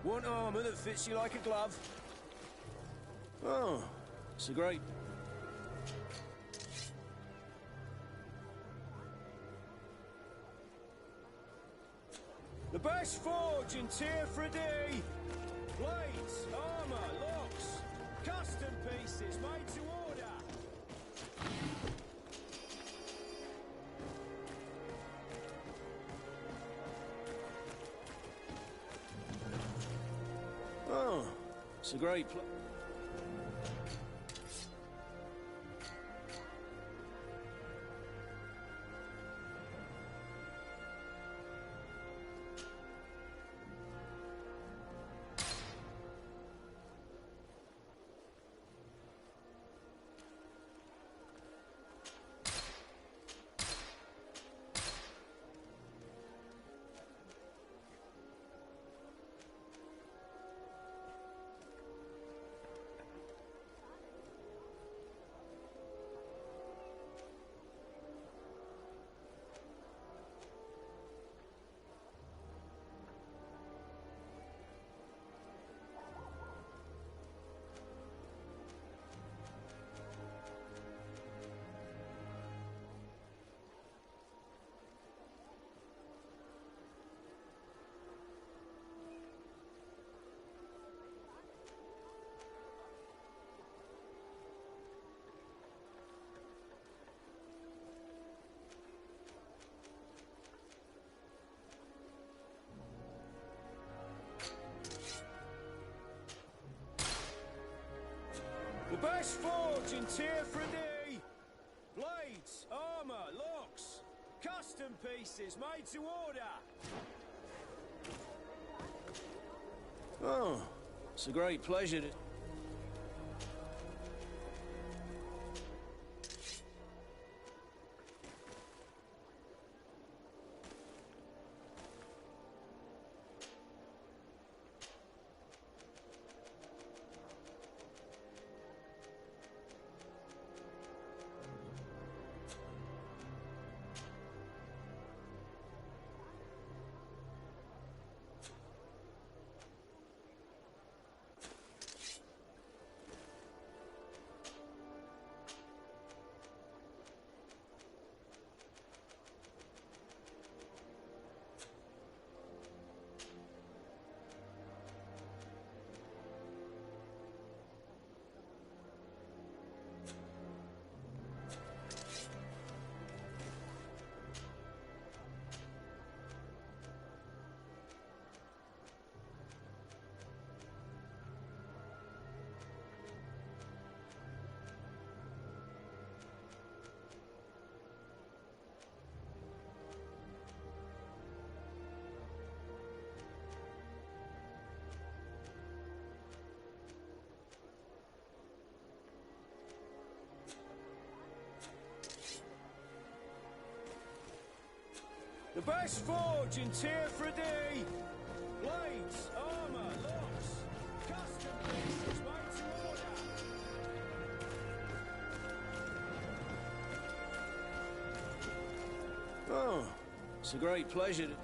Want armor that fits you like a glove? Oh, it's a great... The best forge in Tier 3D! Blades, armor, locks, custom pieces made to order! Oh, it's a great place. The best forge in Tier 3D! Blades, armor, locks, custom pieces made to order! Oh, it's a great pleasure to... The best forge in Tier 3D! Blades, armour, locks, custom pieces made to order! Oh, it's a great pleasure to...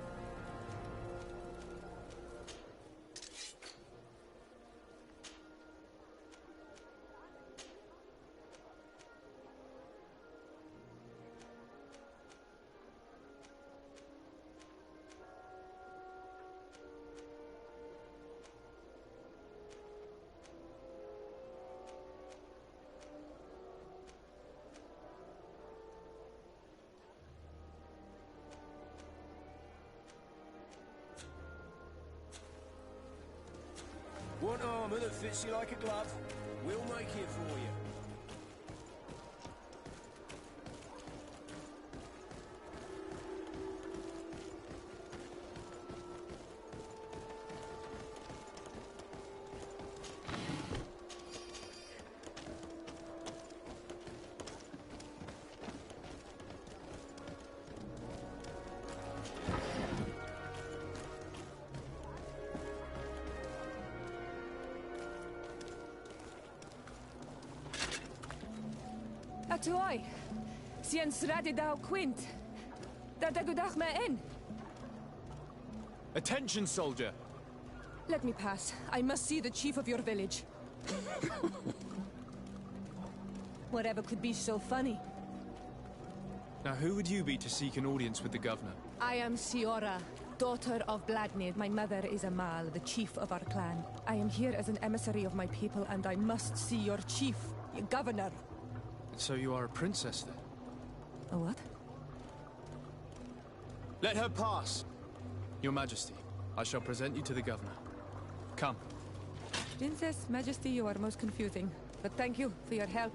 Want armour that fits you like a glove? We'll make it for you. Atuoi, sien sradi dau quint. Da dagudach me in. Attention, soldier! Let me pass. I must see the chief of your village. Whatever could be so funny? Now, who would you be to seek an audience with the governor? I am Siora, daughter of Bladnid. My mother is Amal, the chief of our clan. I am here as an emissary of my people, and I must see your chief, your governor. So you are a princess, then? A what? Let her pass! Your Majesty, I shall present you to the governor. Come. Princess, Majesty, you are most confusing. But thank you for your help.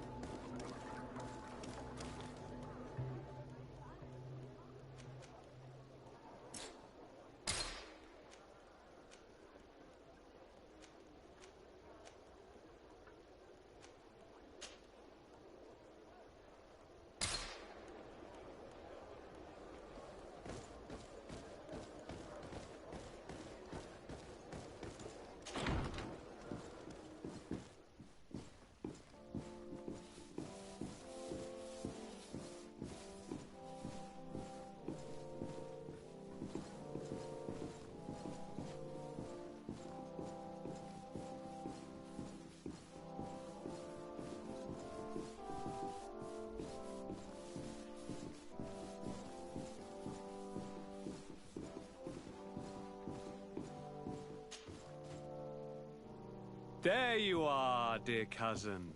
There you are, dear cousin.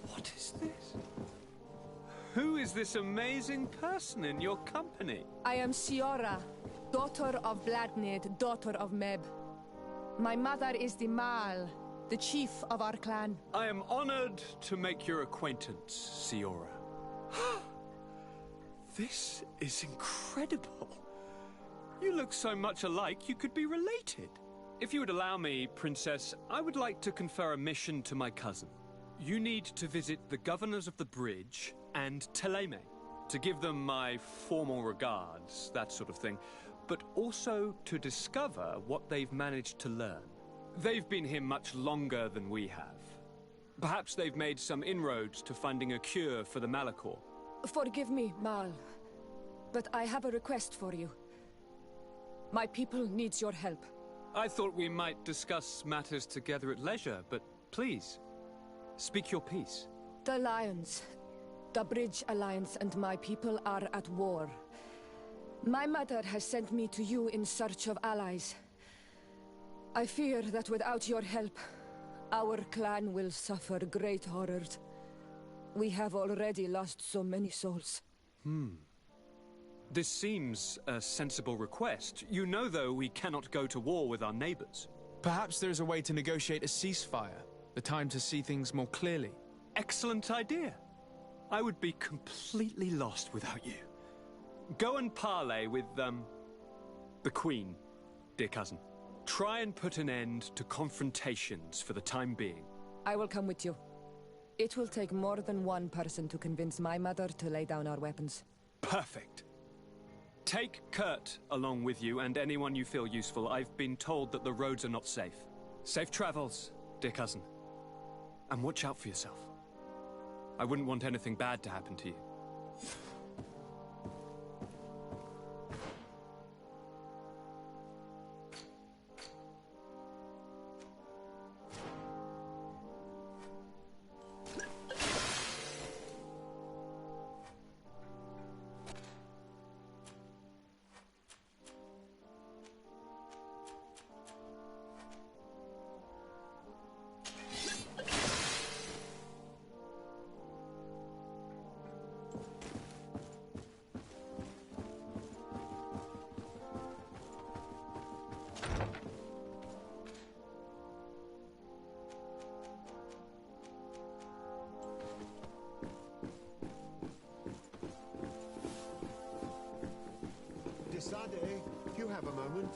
What is this? Who is this amazing person in your company? I am Siora, daughter of Bladnid, daughter of Meb. My mother is the Mal, the chief of our clan. I am honored to make your acquaintance, Siora. This is incredible. You look so much alike you could be related. If you would allow me, Princess, I would like to confer a mission to my cousin. You need to visit the governors of the bridge and Teleme, to give them my formal regards, that sort of thing, but also to discover what they've managed to learn. They've been here much longer than we have. Perhaps they've made some inroads to finding a cure for the Malachor. Forgive me, Mal, but I have a request for you. My people needs your help. I thought we might discuss matters together at leisure, but please, speak your piece. The Lions, the Bridge Alliance and my people are at war. My mother has sent me to you in search of allies. I fear that without your help, our clan will suffer great horrors. We have already lost so many souls. This seems a sensible request. You know, though, we cannot go to war with our neighbors. Perhaps there is a way to negotiate a ceasefire. The time to see things more clearly. Excellent idea. I would be completely lost without you. Go and parley with, the Queen, dear cousin. Try and put an end to confrontations for the time being. I will come with you. It will take more than one person to convince my mother to lay down our weapons. Perfect. Take Kurt along with you and anyone you feel useful. I've been told that the roads are not safe. Safe travels, dear cousin. And watch out for yourself. I wouldn't want anything bad to happen to you. Sade, do you have a moment?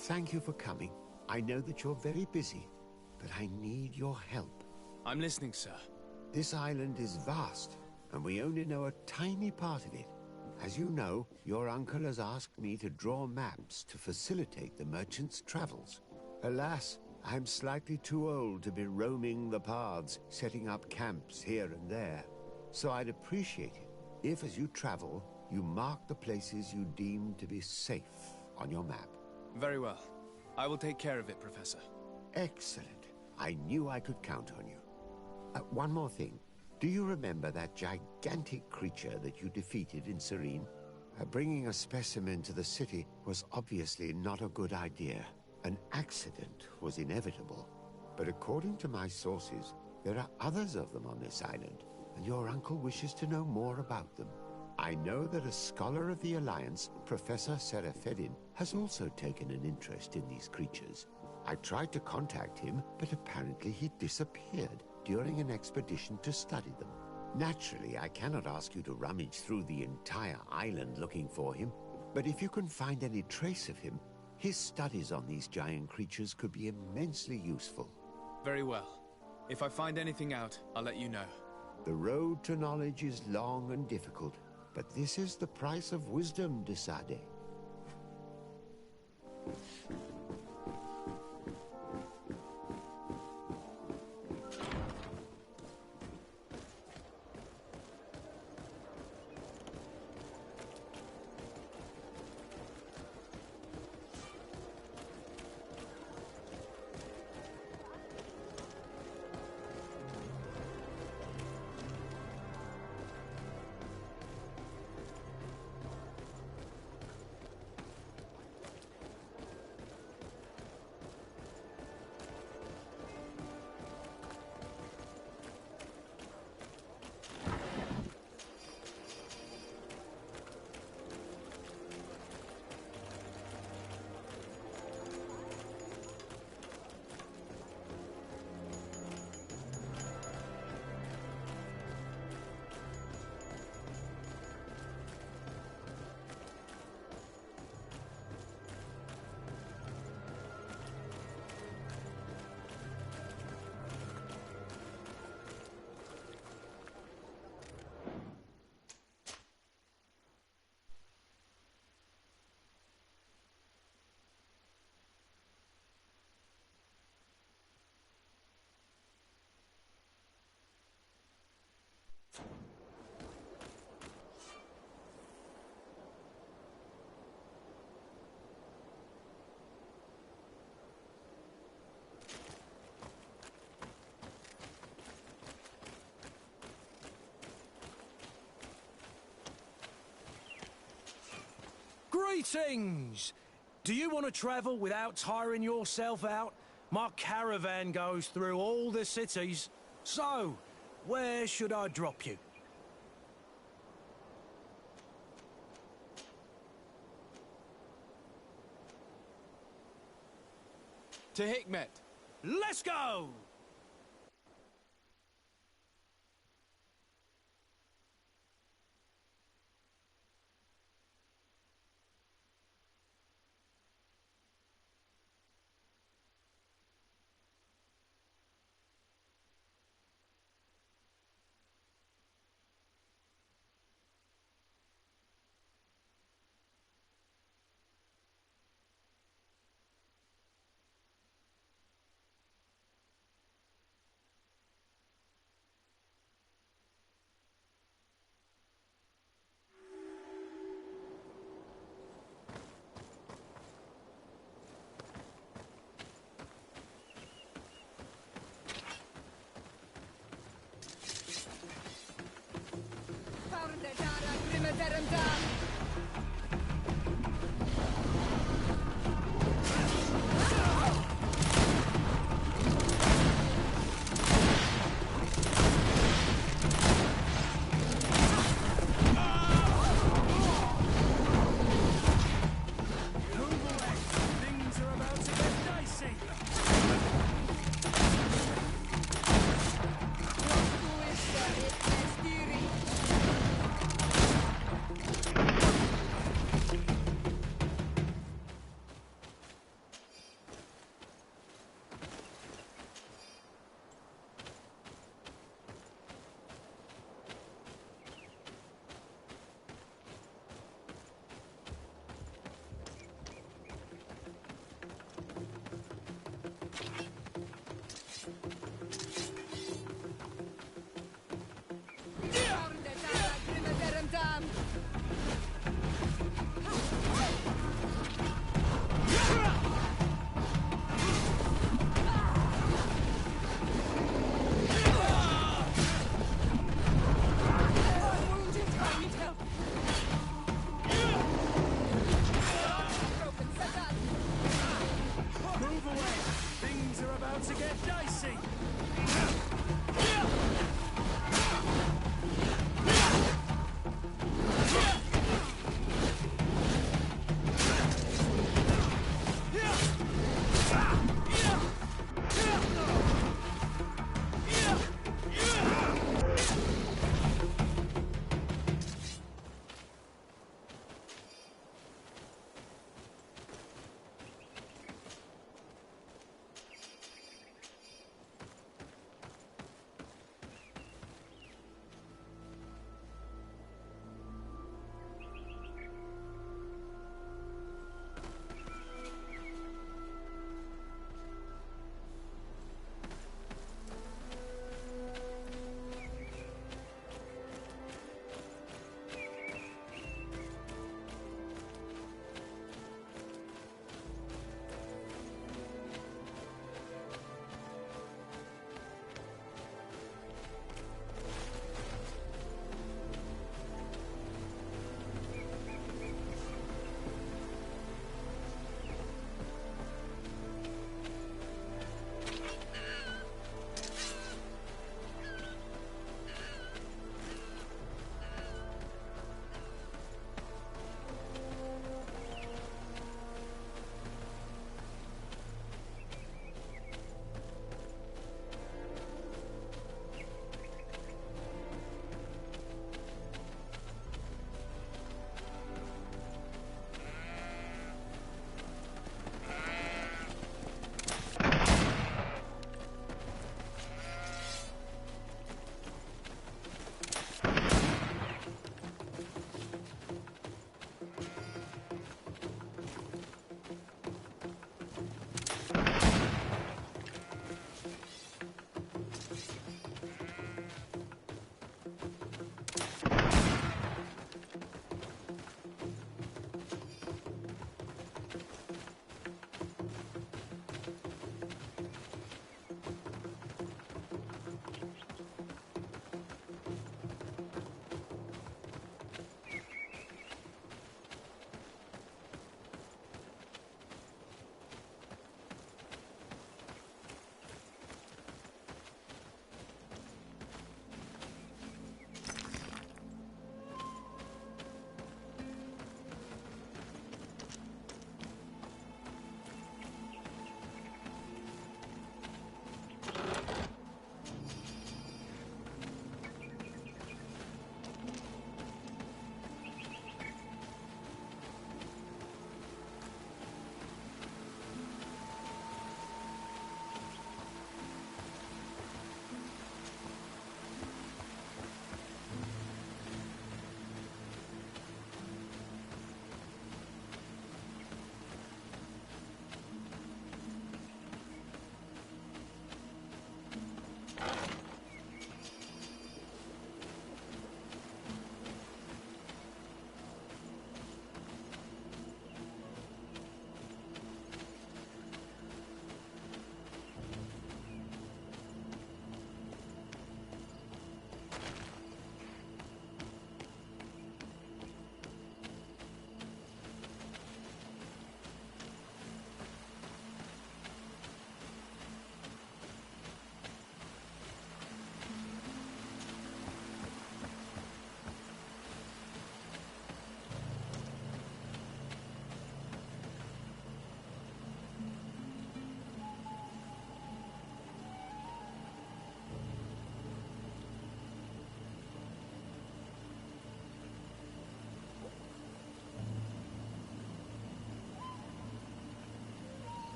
Thank you for coming. I know that you're very busy, but I need your help. I'm listening, sir. This island is vast, and we only know a tiny part of it. As you know, your uncle has asked me to draw maps to facilitate the merchant's travels. Alas, I'm slightly too old to be roaming the paths, setting up camps here and there. So I'd appreciate it if, as you travel, you mark the places you deem to be safe on your map. Very well. I will take care of it, Professor. Excellent. I knew I could count on you. One more thing. Do you remember that gigantic creature that you defeated in Serene? Bringing a specimen to the city was obviously not a good idea. An accident was inevitable. But according to my sources, there are others of them on this island, and your uncle wishes to know more about them. I know that a scholar of the Alliance, Professor Serafedin, has also taken an interest in these creatures. I tried to contact him, but apparently he disappeared during an expedition to study them. Naturally, I cannot ask you to rummage through the entire island looking for him, but if you can find any trace of him, his studies on these giant creatures could be immensely useful. Very well. If I find anything out, I'll let you know. The road to knowledge is long and difficult, but this is the price of wisdom, de Sade. Greetings! Do you want to travel without tiring yourself out? My caravan goes through all the cities. So, where should I drop you? To Hikmet. Let's go! Things are about to get dicey. What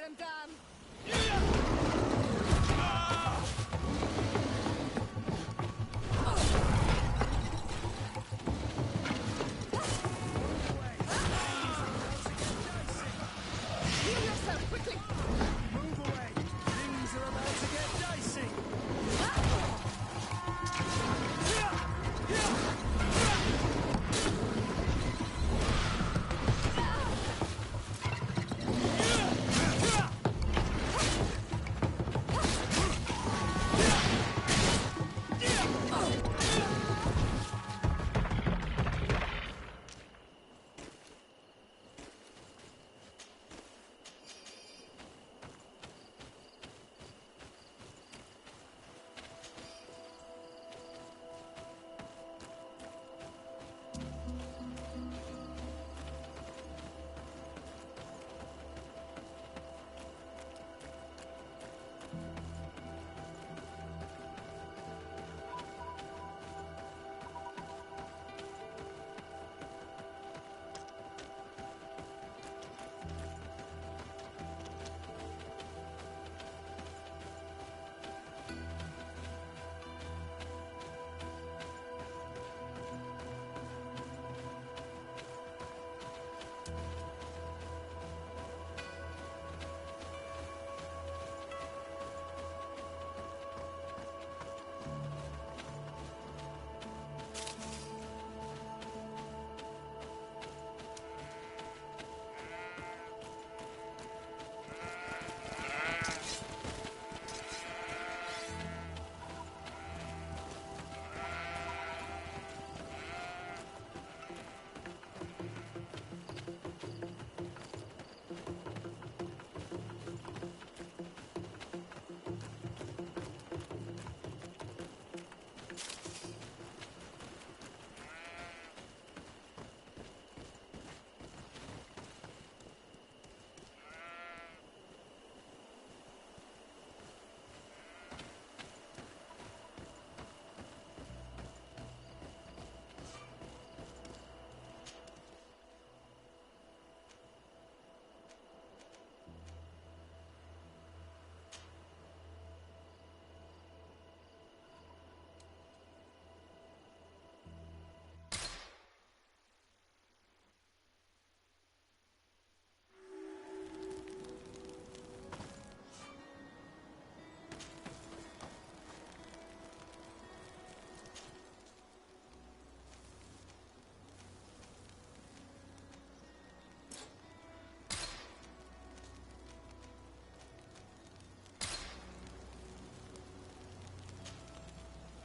them down! Heal yourself, quickly! Move away! Things are about to get dicey!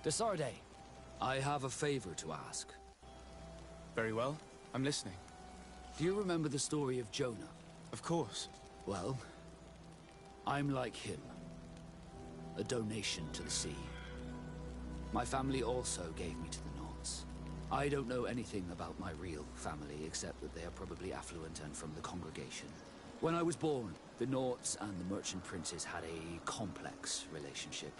Desarde, I have a favor to ask. Very well. I'm listening. Do you remember the story of Jonah? Of course. Well, I'm like him. A donation to the sea. My family also gave me to the Knots. I don't know anything about my real family, except that they are probably affluent and from the congregation. When I was born, the Knots and the Merchant Princes had a complex relationship.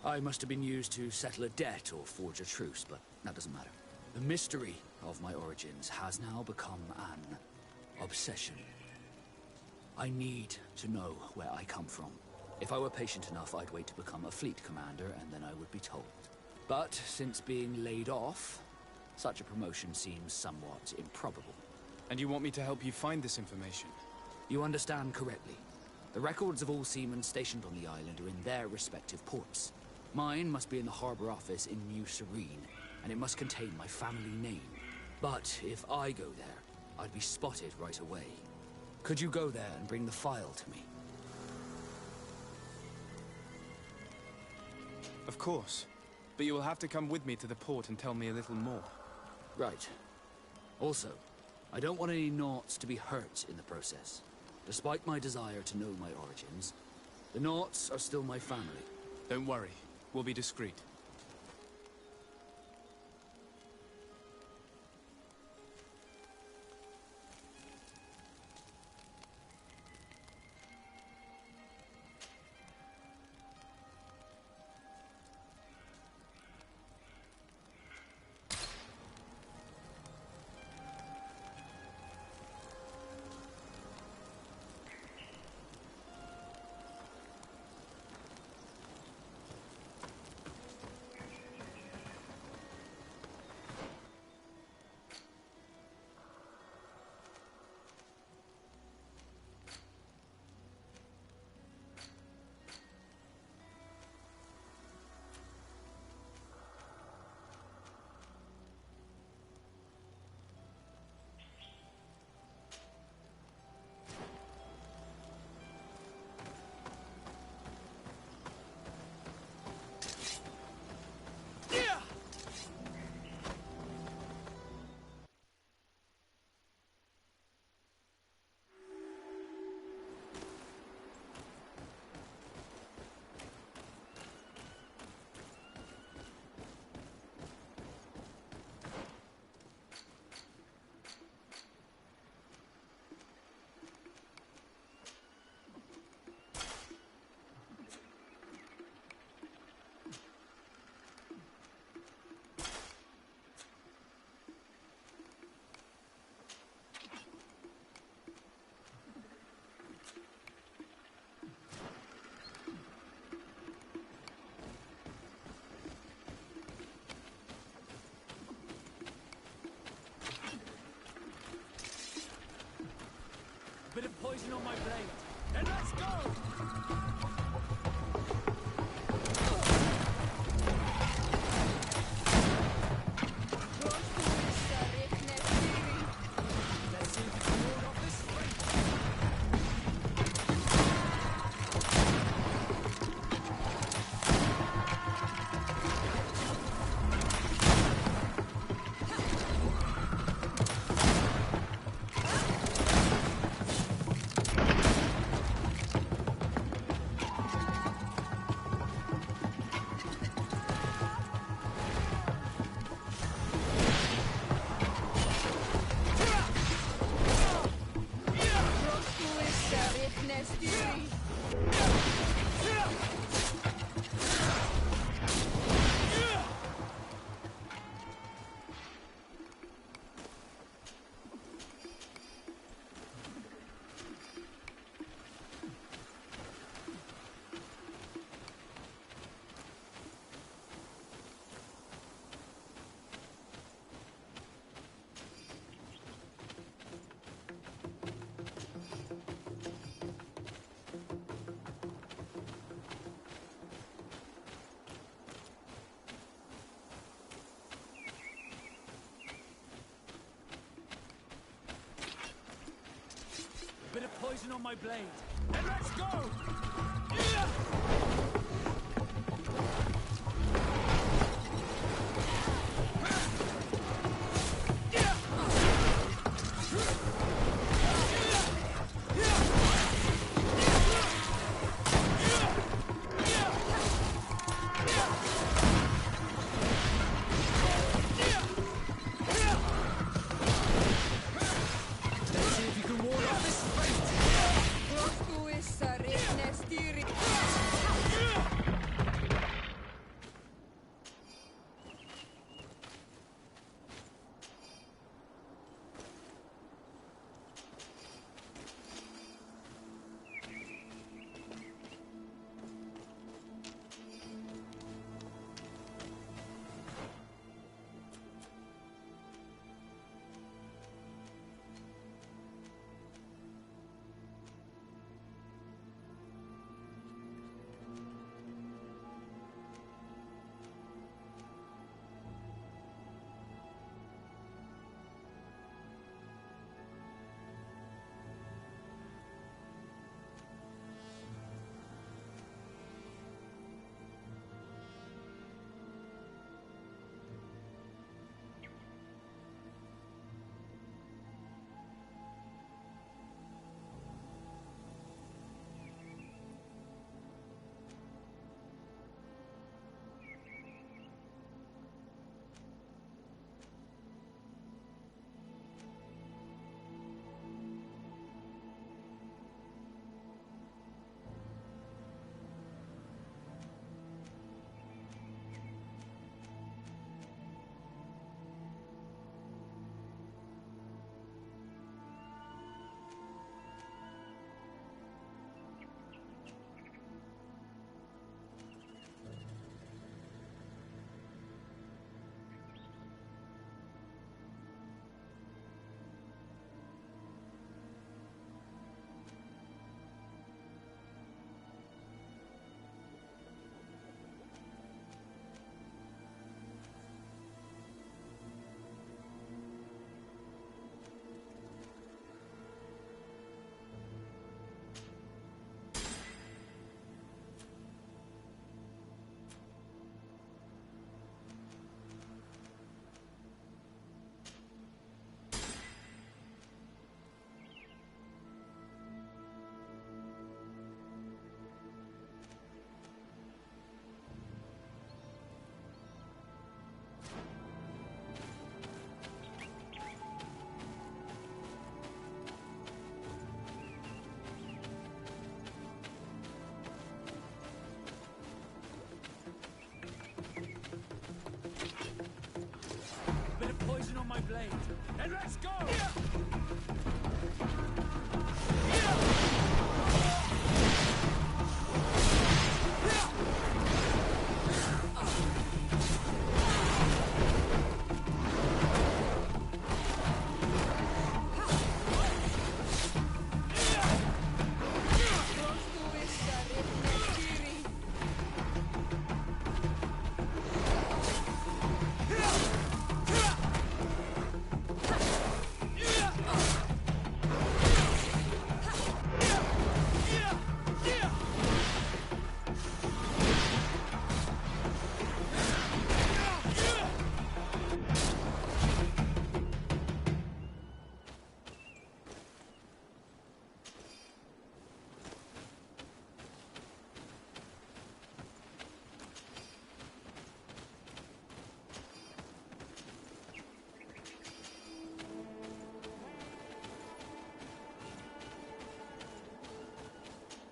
I must have been used to settle a debt or forge a truce, but that doesn't matter. The mystery of my origins has now become an obsession. I need to know where I come from. If I were patient enough, I'd wait to become a fleet commander, and then I would be told. But since being laid off, such a promotion seems somewhat improbable. And you want me to help you find this information? You understand correctly. The records of all seamen stationed on the island are in their respective ports. Mine must be in the harbor office in New Serene, and it must contain my family name. But if I go there, I'd be spotted right away. Could you go there and bring the file to me? Of course. But you will have to come with me to the port and tell me a little more. Right. Also, I don't want any Naughts to be hurt in the process. Despite my desire to know my origins, the Naughts are still my family. Don't worry. We'll be discreet. poison on my blade. Then let's go! Bit of poison on my blade. Then let's go! Then let's go!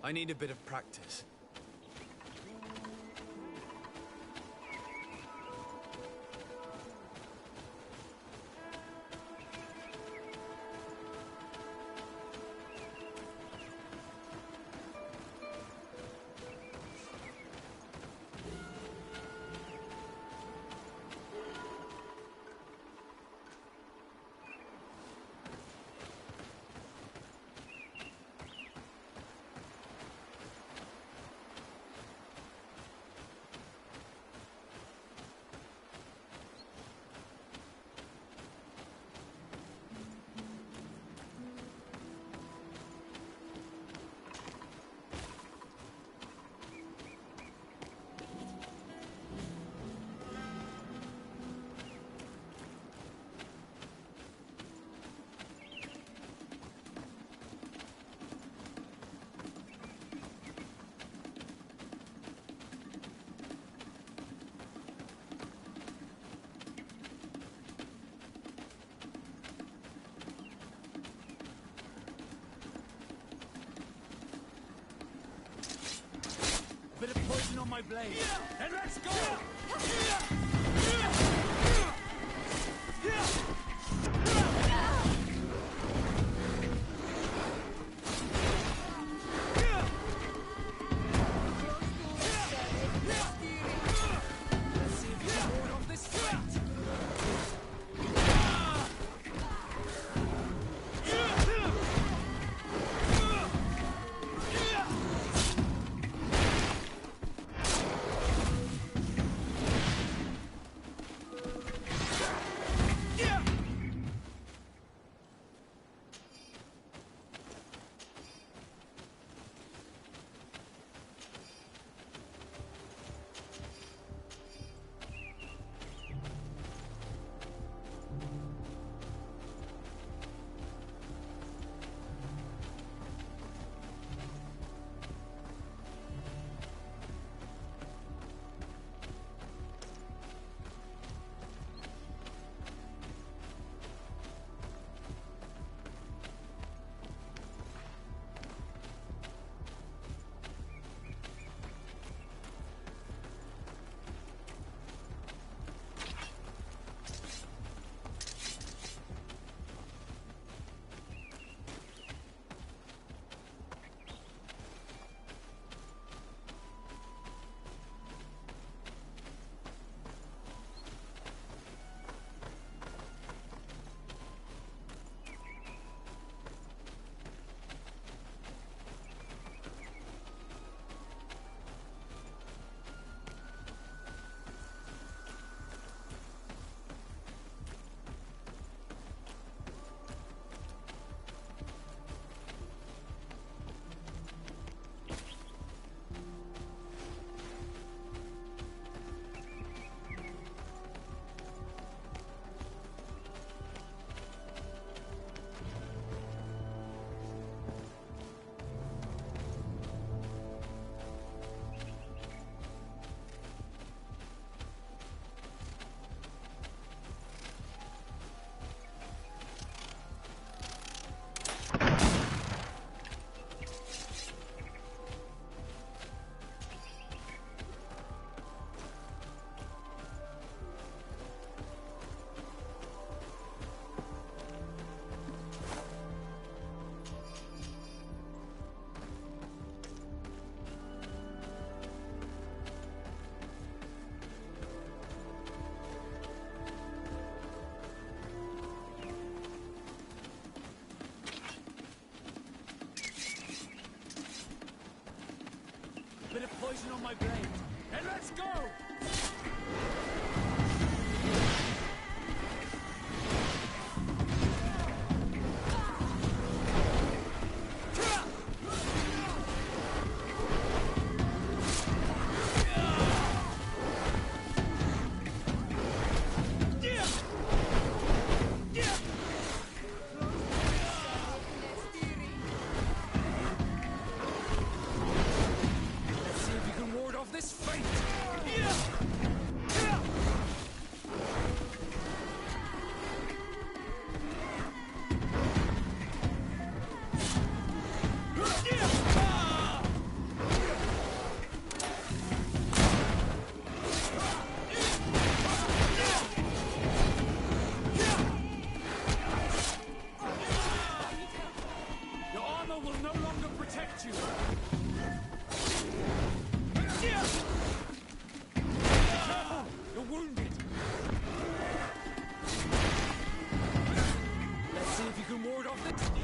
I need a bit of practice. Bit of poison on my blade. And let's go! Let's see if you can ward off this fight. Bit of poison on my blade. And let's go! This fate! Yeah! can ward off the...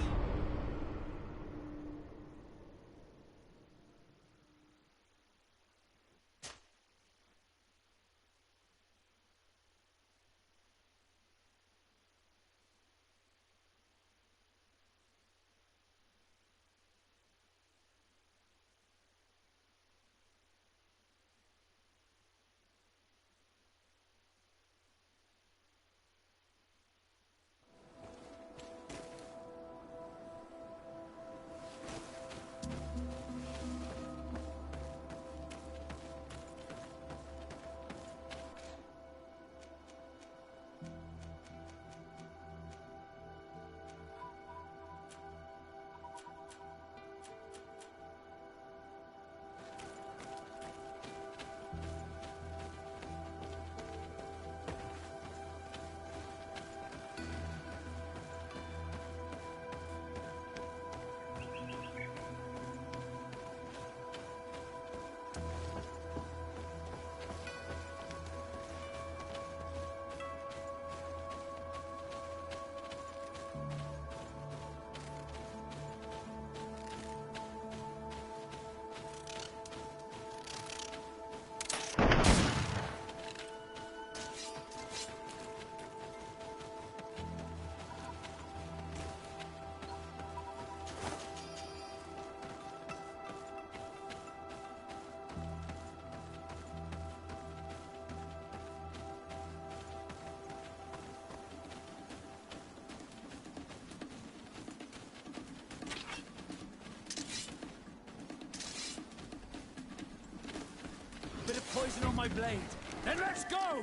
Bit of poison on my blade. Then let's go!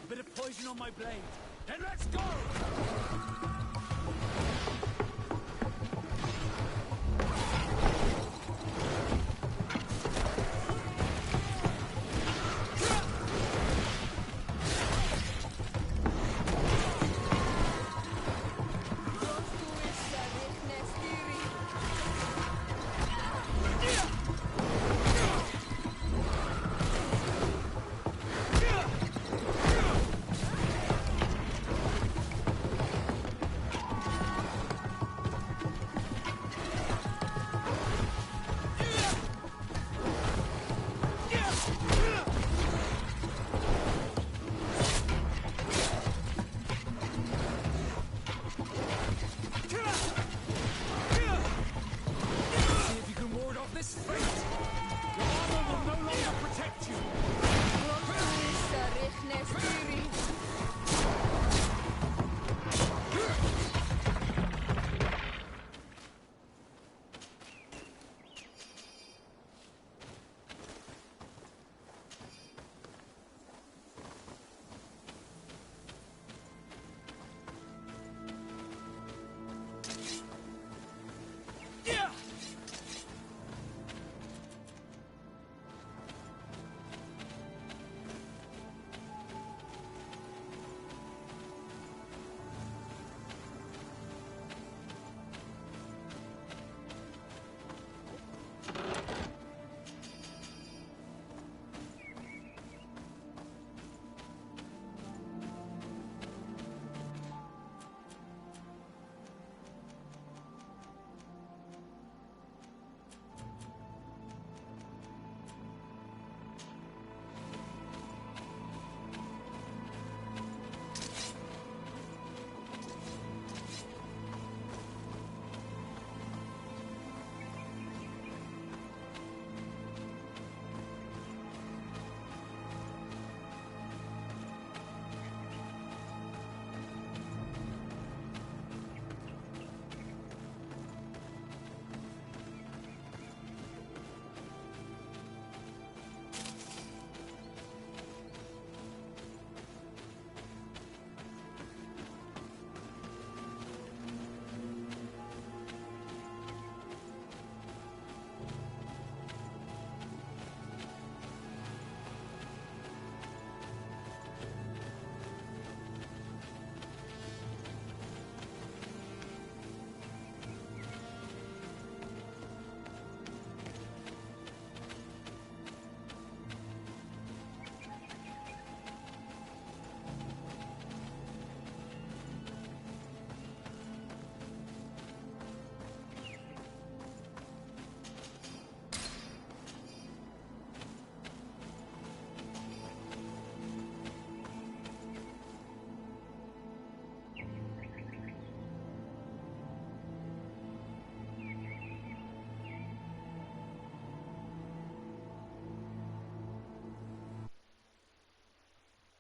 Bit of poison on my blade. Then let's go!